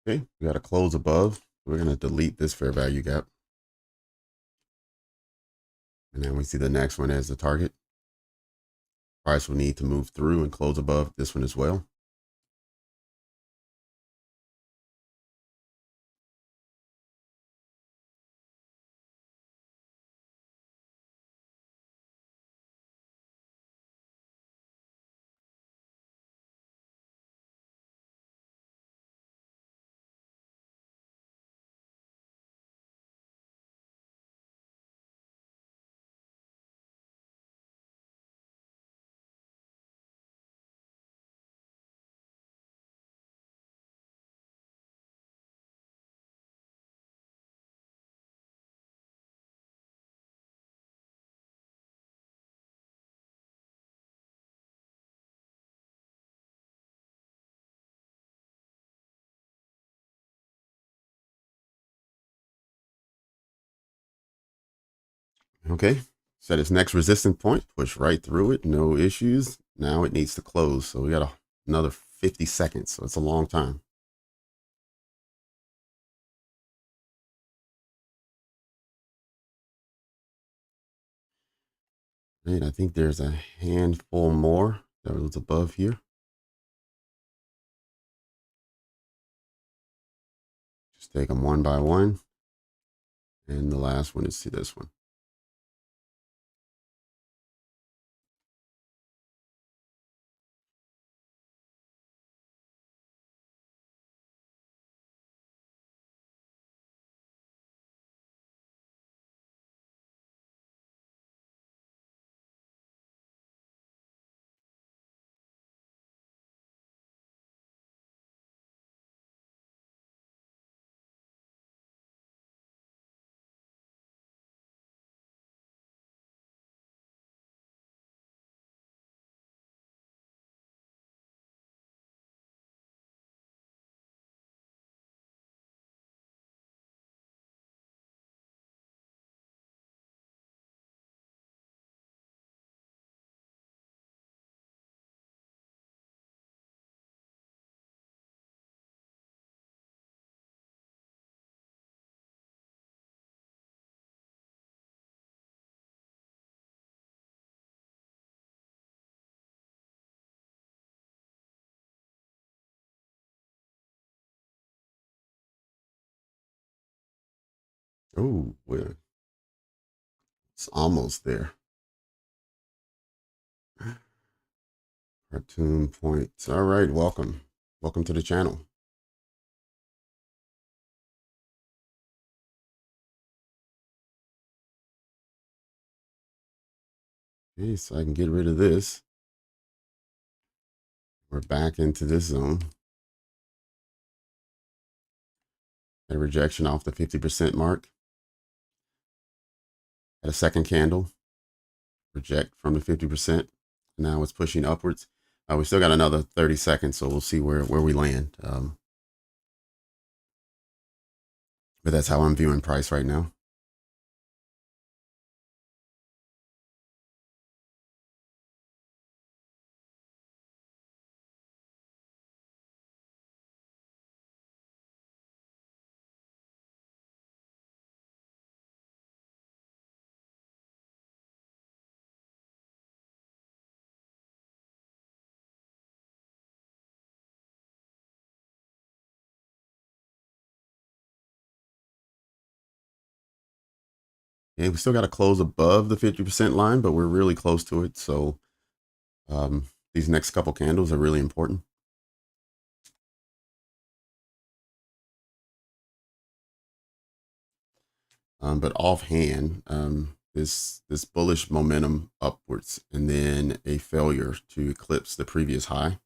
Speaker 1: Okay, we got a close above. We're going to delete this fair value gap. And then we see the next one as the target. Price will need to move through and close above this one as well. Okay, set its next resistance point, push right through it, no issues. Now it needs to close. So we got another 50 seconds. So it's a long time. Right, I think there's a handful more that was above here. Just take them one by one. And the last one is this one. Oh, well, it's almost there. Cartoon points. All right, welcome. Welcome to the channel. Okay, so I can get rid of this. We're back into this zone. A rejection off the 50% mark. At a second candle, reject from the 50%. Now it's pushing upwards. We still got another 30 seconds, so we'll see where we land. But that's how I'm viewing price right now. And we still got to close above the 50% line, but we're really close to it. So these next couple candles are really important. But offhand, this bullish momentum upwards and then a failure to eclipse the previous high.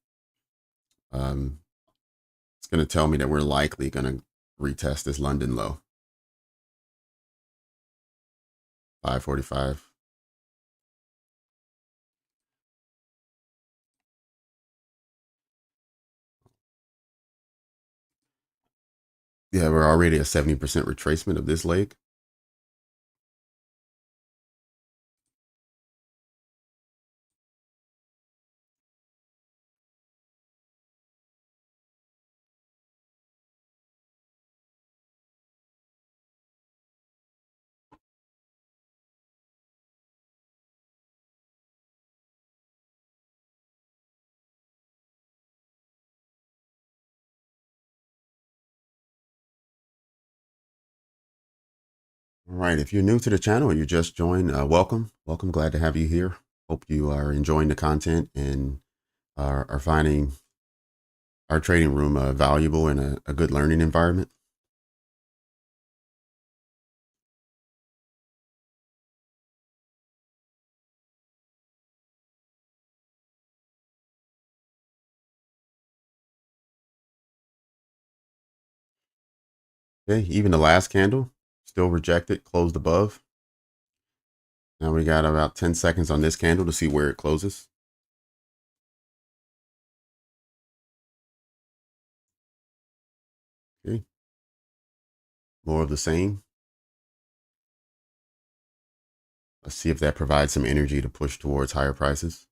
Speaker 1: It's going to tell me that we're likely going to retest this London low. 545. Yeah, we're already a 70% retracement of this leg. All right, if you're new to the channel or you just joined, welcome. Welcome, glad to have you here. Hope you are enjoying the content and are finding our trading room valuable and a good learning environment. Okay, even the last candle, still rejected, closed above. Now we got about 10 seconds on this candle to see where it closes. Okay, more of the same. Let's see if that provides some energy to push towards higher prices.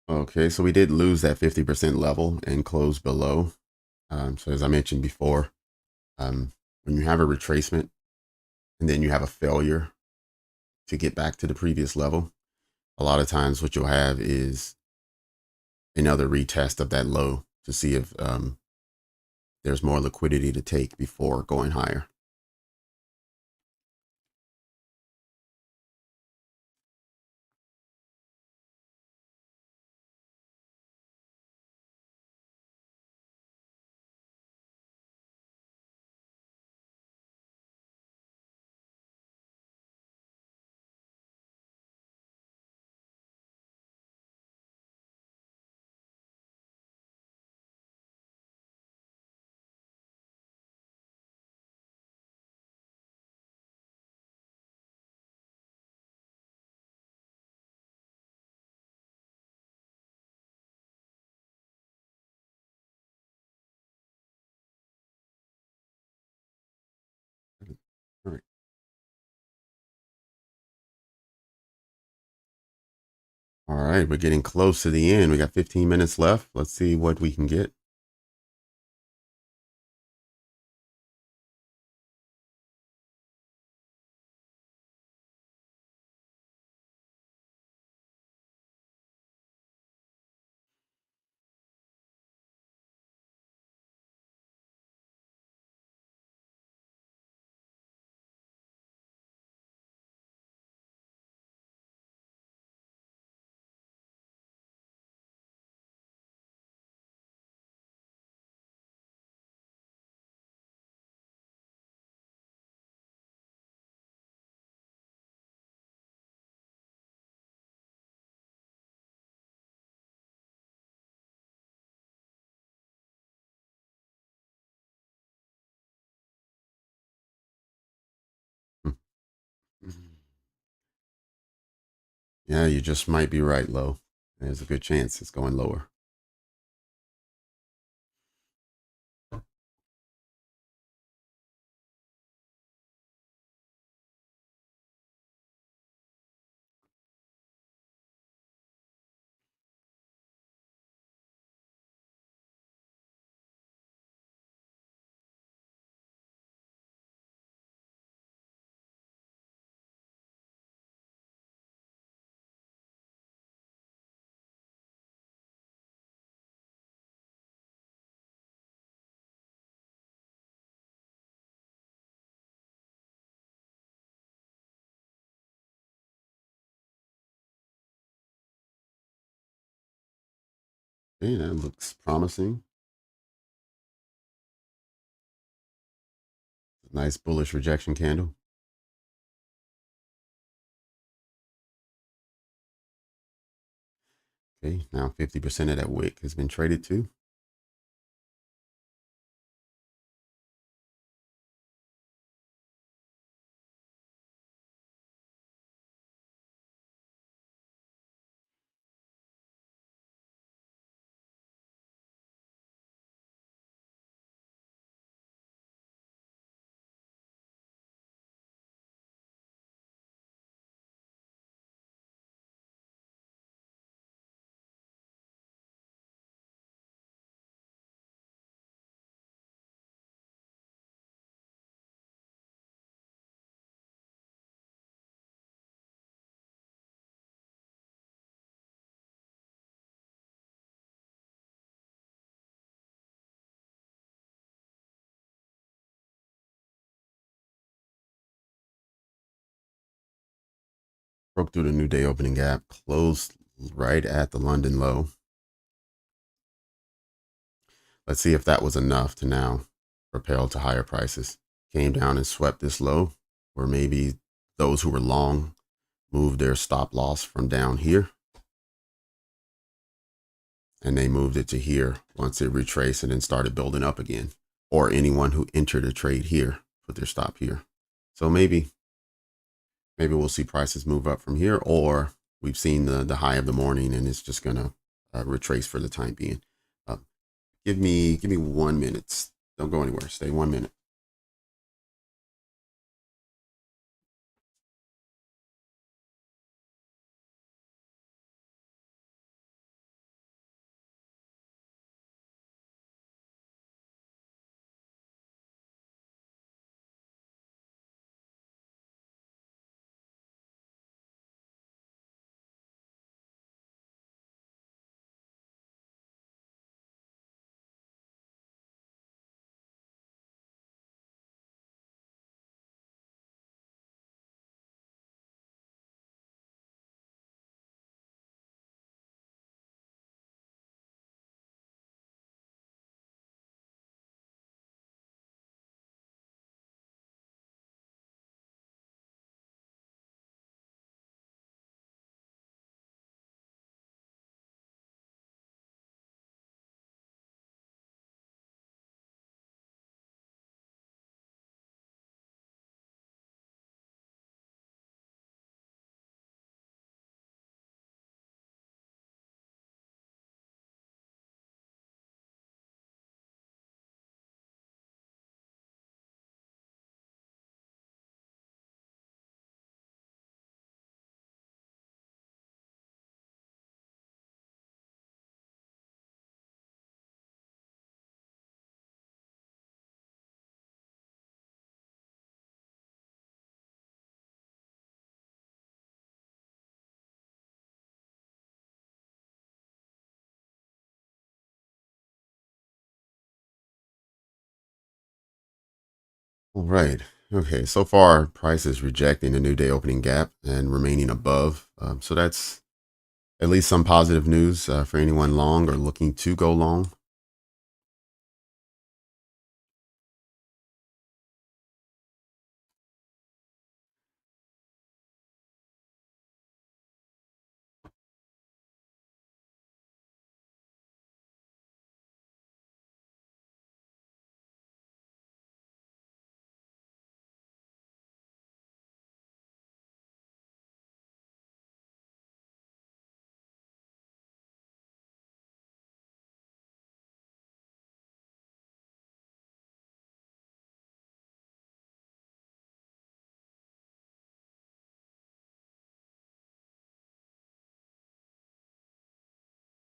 Speaker 1: Okay, so we did lose that 50% level and close below. So as I mentioned before, when you have a retracement and then you have a failure to get back to the previous level, a lot of times what you'll have is another retest of that low to see if there's more liquidity to take before going higher. All right. All right, we're getting close to the end. We got 15 minutes left. Let's see what we can get. Yeah, you just might be right, low. There's a good chance it's going lower. Okay, that looks promising. Nice bullish rejection candle. Okay, now 50% of that wick has been traded too. Broke through the new day opening gap, closed right at the London low. Let's see if that was enough to now propel to higher prices. Came down and swept this low, or maybe those who were long moved their stop loss from down here, and they moved it to here once it retraced and then started building up again. Or anyone who entered a trade here put their stop here. So maybe we'll see prices move up from here, or we've seen the high of the morning and it's just gonna retrace for the time being. Give me 1 minute. Don't go anywhere. Stay 1 minute. All right. Okay. So far, price is rejecting the new day opening gap and remaining above. So that's at least some positive news for anyone long or looking to go long.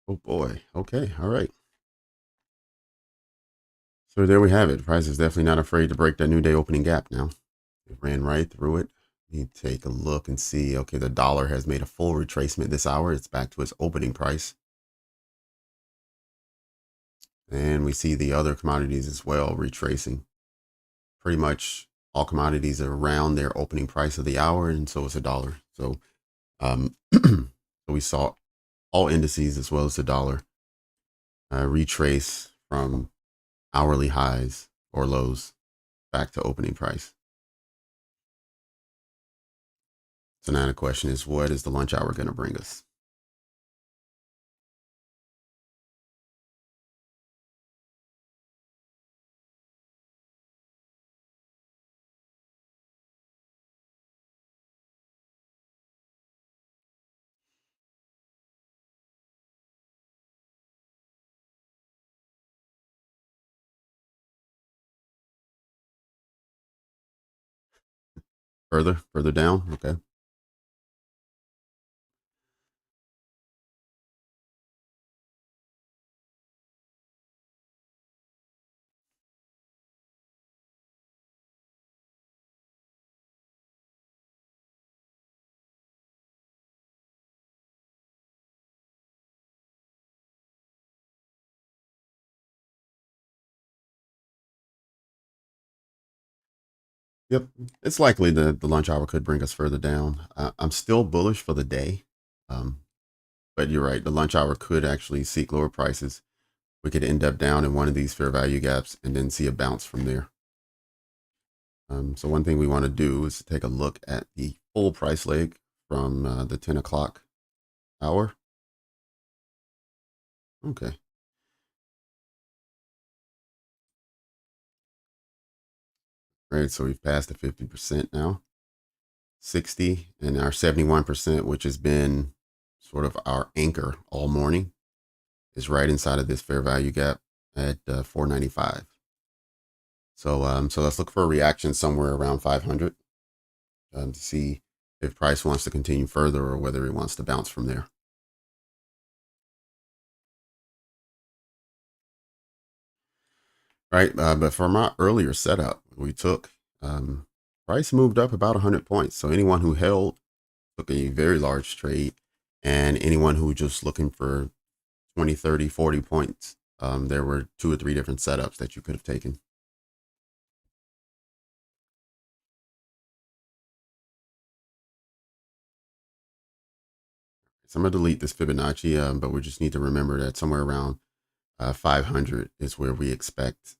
Speaker 1: Oh boy. Okay. All right. So there we have it. Price is definitely not afraid to break that new day opening gap now. It ran right through it. You take a look and see, okay, the dollar has made a full retracement this hour. It's back to its opening price. And we see the other commodities as well retracing. Pretty much all commodities are around their opening price of the hour, and so is the dollar. So, so we saw all indices as well as the dollar retrace from hourly highs or lows back to opening price. So now the question is, what is the lunch hour going to bring us? Further down? Okay. Yep, it's likely the lunch hour could bring us further down. I'm still bullish for the day, um, but you're right. The lunch hour could actually seek lower prices. We could end up down in one of these fair value gaps and then see a bounce from there. So one thing we want to do is take a look at the full price leg from the 10 o'clock hour. Okay. Right. So we've passed the 50% now, 60 and our 71%, which has been sort of our anchor all morning, is right inside of this fair value gap at 495. So let's look for a reaction somewhere around 500 to see if price wants to continue further or whether it wants to bounce from there. Right. But from our earlier setup, we took price moved up about 100 points. So anyone who held took a very large trade, and anyone who was just looking for 20, 30, 40 points, there were 2 or 3 different setups that you could have taken. So I'm going to delete this Fibonacci, but we just need to remember that somewhere around 500 is where we expect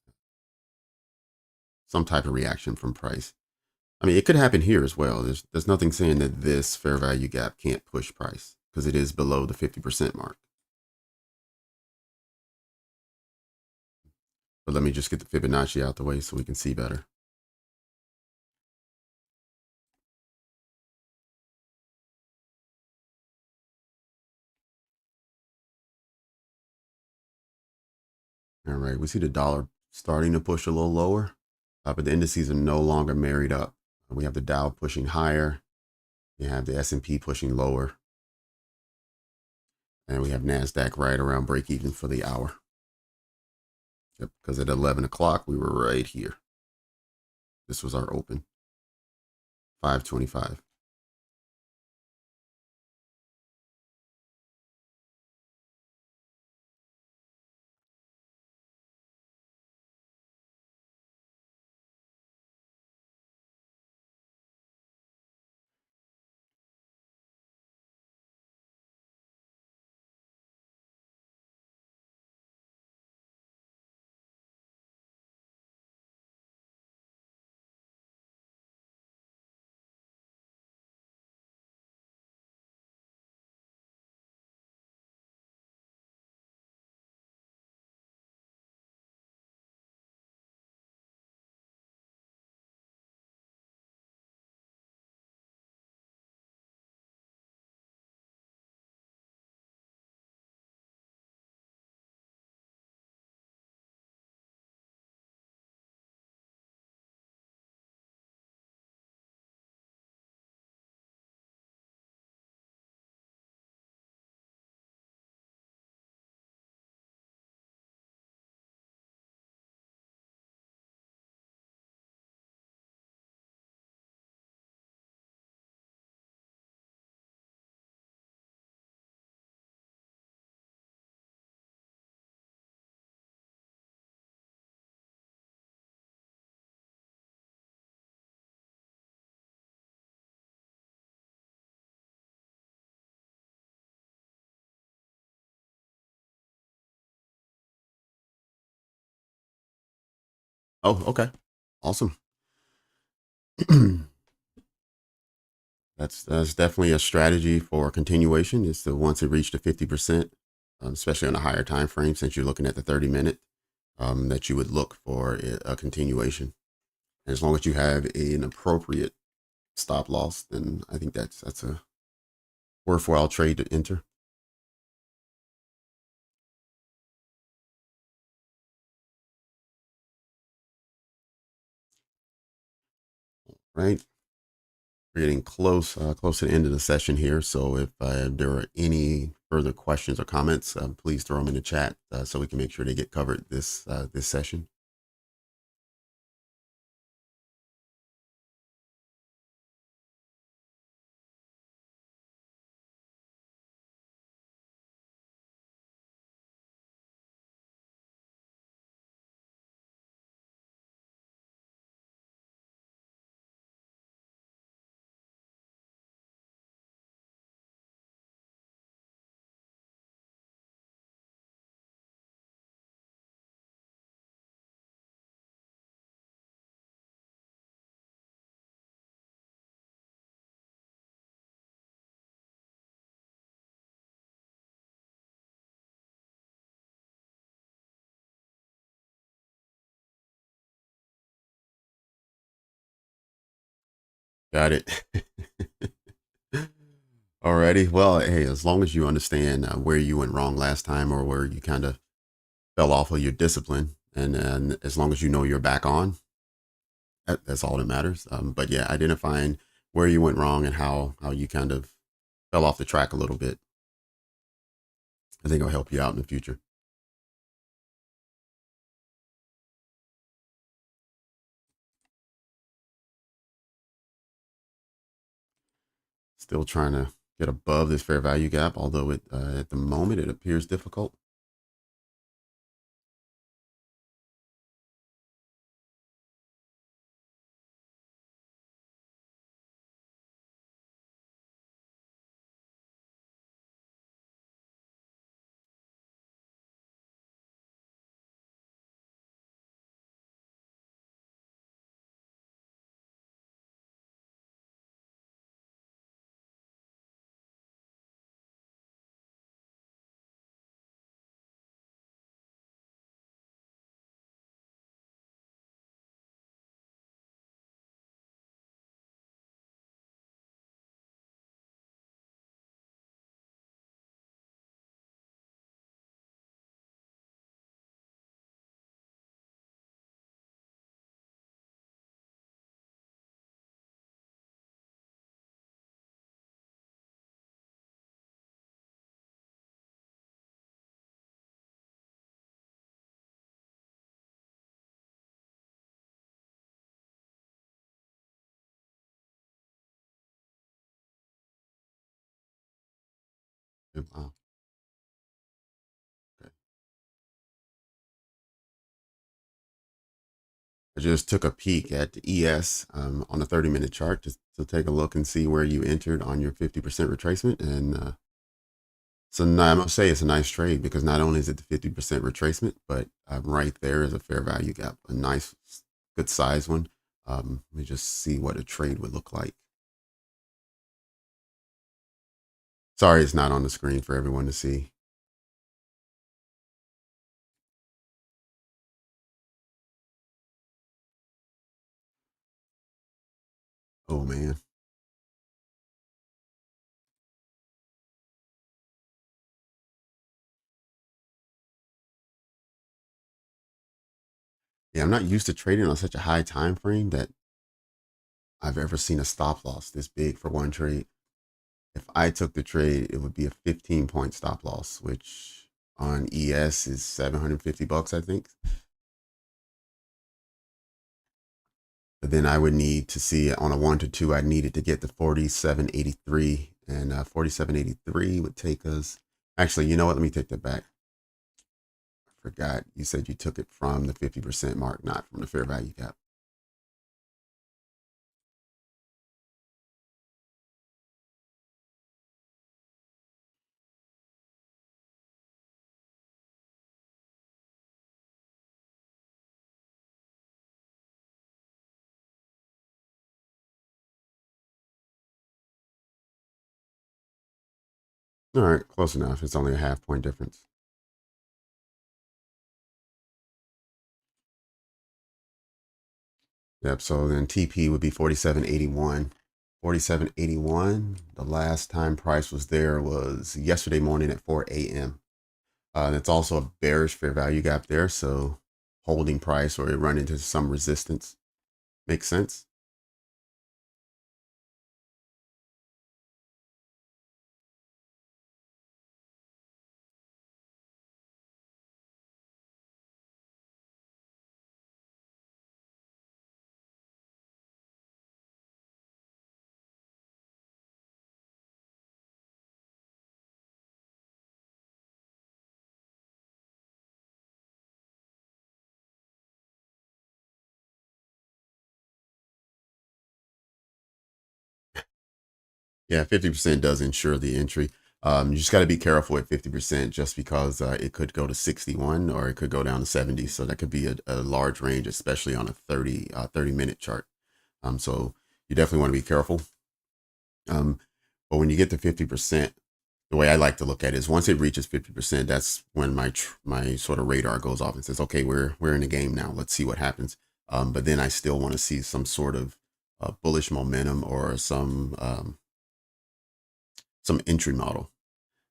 Speaker 1: some type of reaction from price. I mean, it could happen here as well. There's nothing saying that this fair value gap can't push price because it is below the 50% mark. But let me just get the Fibonacci out the way so we can see better. All right, we see the dollar starting to push a little lower, but the indices are no longer married up. We have the Dow pushing higher. We have the S&P pushing lower. And we have Nasdaq right around break even for the hour. Yep, because at 11 o'clock, we were right here. This was our open, 525. Oh, okay. Awesome. That's definitely a strategy for continuation. Is to once it reached the 50%, especially on a higher time frame, since you're looking at the 30-minute, that you would look for a continuation. And as long as you have an appropriate stop loss, then I think that's a worthwhile trade to enter. Right. We're getting close to the end of the session here. So if there are any further questions or comments, please throw them in the chat so we can make sure they get covered this session. Got it. Alrighty. Well, hey, as long as you understand where you went wrong last time or where you kind of fell off of your discipline, and as long as you know you're back on, that's all that matters. But yeah, identifying where you went wrong and how you kind of fell off the track a little bit, I think it'll help you out in the future. Still trying to get above this fair value gap, although at the moment it appears difficult. Wow. Okay. I just took a peek at the ES on a 30-minute chart just to take a look and see where you entered on your 50% retracement. And so I must say it's a nice trade because not only is it the 50% retracement, but right there is a fair value gap, a nice, good size one. Let me just see what a trade would look like. Sorry, it's not on the screen for everyone to see. Oh man. Yeah, I'm not used to trading on such a high time frame that I've ever seen a stop loss this big for one trade. If I took the trade, it would be a 15-point stop loss, which on ES is $750, I think. But then I would need to see on a 1 to 2, I needed to get to 47.83, and 47.83 would take us. Actually, you know what? Let me take that back. I forgot. You said you took it from the 50% mark, not from the fair value gap. All right, close enough. It's only a half-point difference. Yep. So then TP would be 47.81. 47.81. The last time price was there was yesterday morning at 4 a.m. That's also a bearish fair value gap there. So holding price or it run into some resistance makes sense. Yeah, 50% does ensure the entry. You just got to be careful at 50% just because it could go to 61 or it could go down to 70. So that could be a large range, especially on a 30-minute chart. So you definitely want to be careful. But when you get to 50%, the way I like to look at it is once it reaches 50%, that's when my sort of radar goes off and says, okay, we're in the game now. Let's see what happens. But then I still want to see some sort of bullish momentum or some entry model.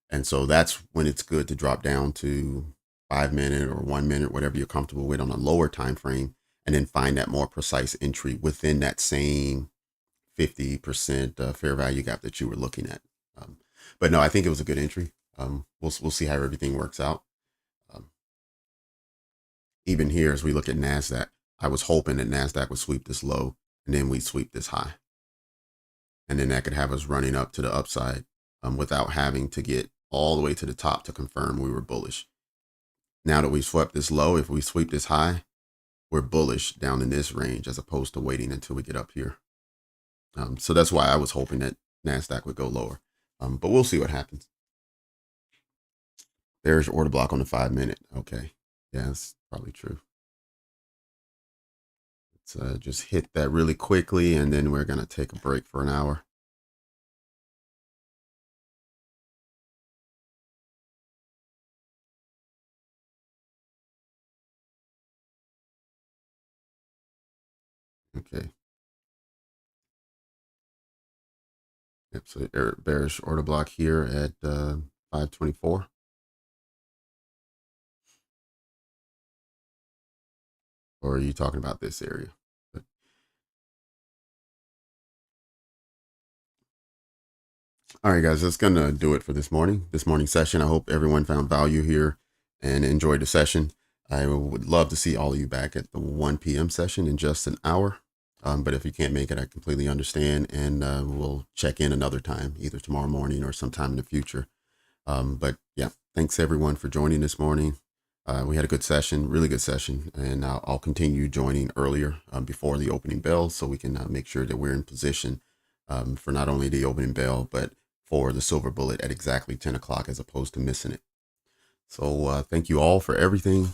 Speaker 1: And so that's when it's good to drop down to 5 minute or 1 minute, whatever you're comfortable with on a lower time frame, and then find that more precise entry within that same 50% fair value gap that you were looking at. But no, I think it was a good entry. We'll see how everything works out. Even here, as we look at Nasdaq, I was hoping that Nasdaq would sweep this low and then we sweep this high, and then that could have us running up to the upside without having to get all the way to the top to confirm we were bullish. Now that we've swept this low, if we sweep this high, we're bullish down in this range as opposed to waiting until we get up here. So that's why I was hoping that Nasdaq would go lower, but we'll see what happens. There's your order block on the 5 minute. Okay, yeah, that's probably true. Let's just hit that really quickly, and then we're gonna take a break for an hour. Okay. Yep, so bearish order block here at 524. Or are you talking about this area? All right, guys, that's going to do it for this morning session. I hope everyone found value here and enjoyed the session. I would love to see all of you back at the 1 p.m. session in just an hour. But if you can't make it, I completely understand. And we'll check in another time, either tomorrow morning or sometime in the future. But yeah, thanks everyone for joining this morning. We had a good session, really good session. And I'll continue joining earlier before the opening bell so we can make sure that we're in position for not only the opening bell, but for the silver bullet at exactly 10 o'clock as opposed to missing it. So thank you all for everything.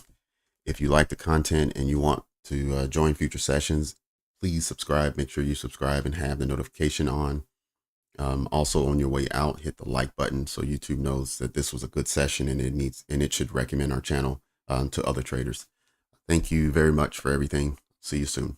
Speaker 1: If you like the content and you want to join future sessions, please subscribe. Make sure you subscribe and have the notification on. Also on your way out, hit the like button so YouTube knows that this was a good session and it should recommend our channel to other traders. Thank you very much for everything. See you soon.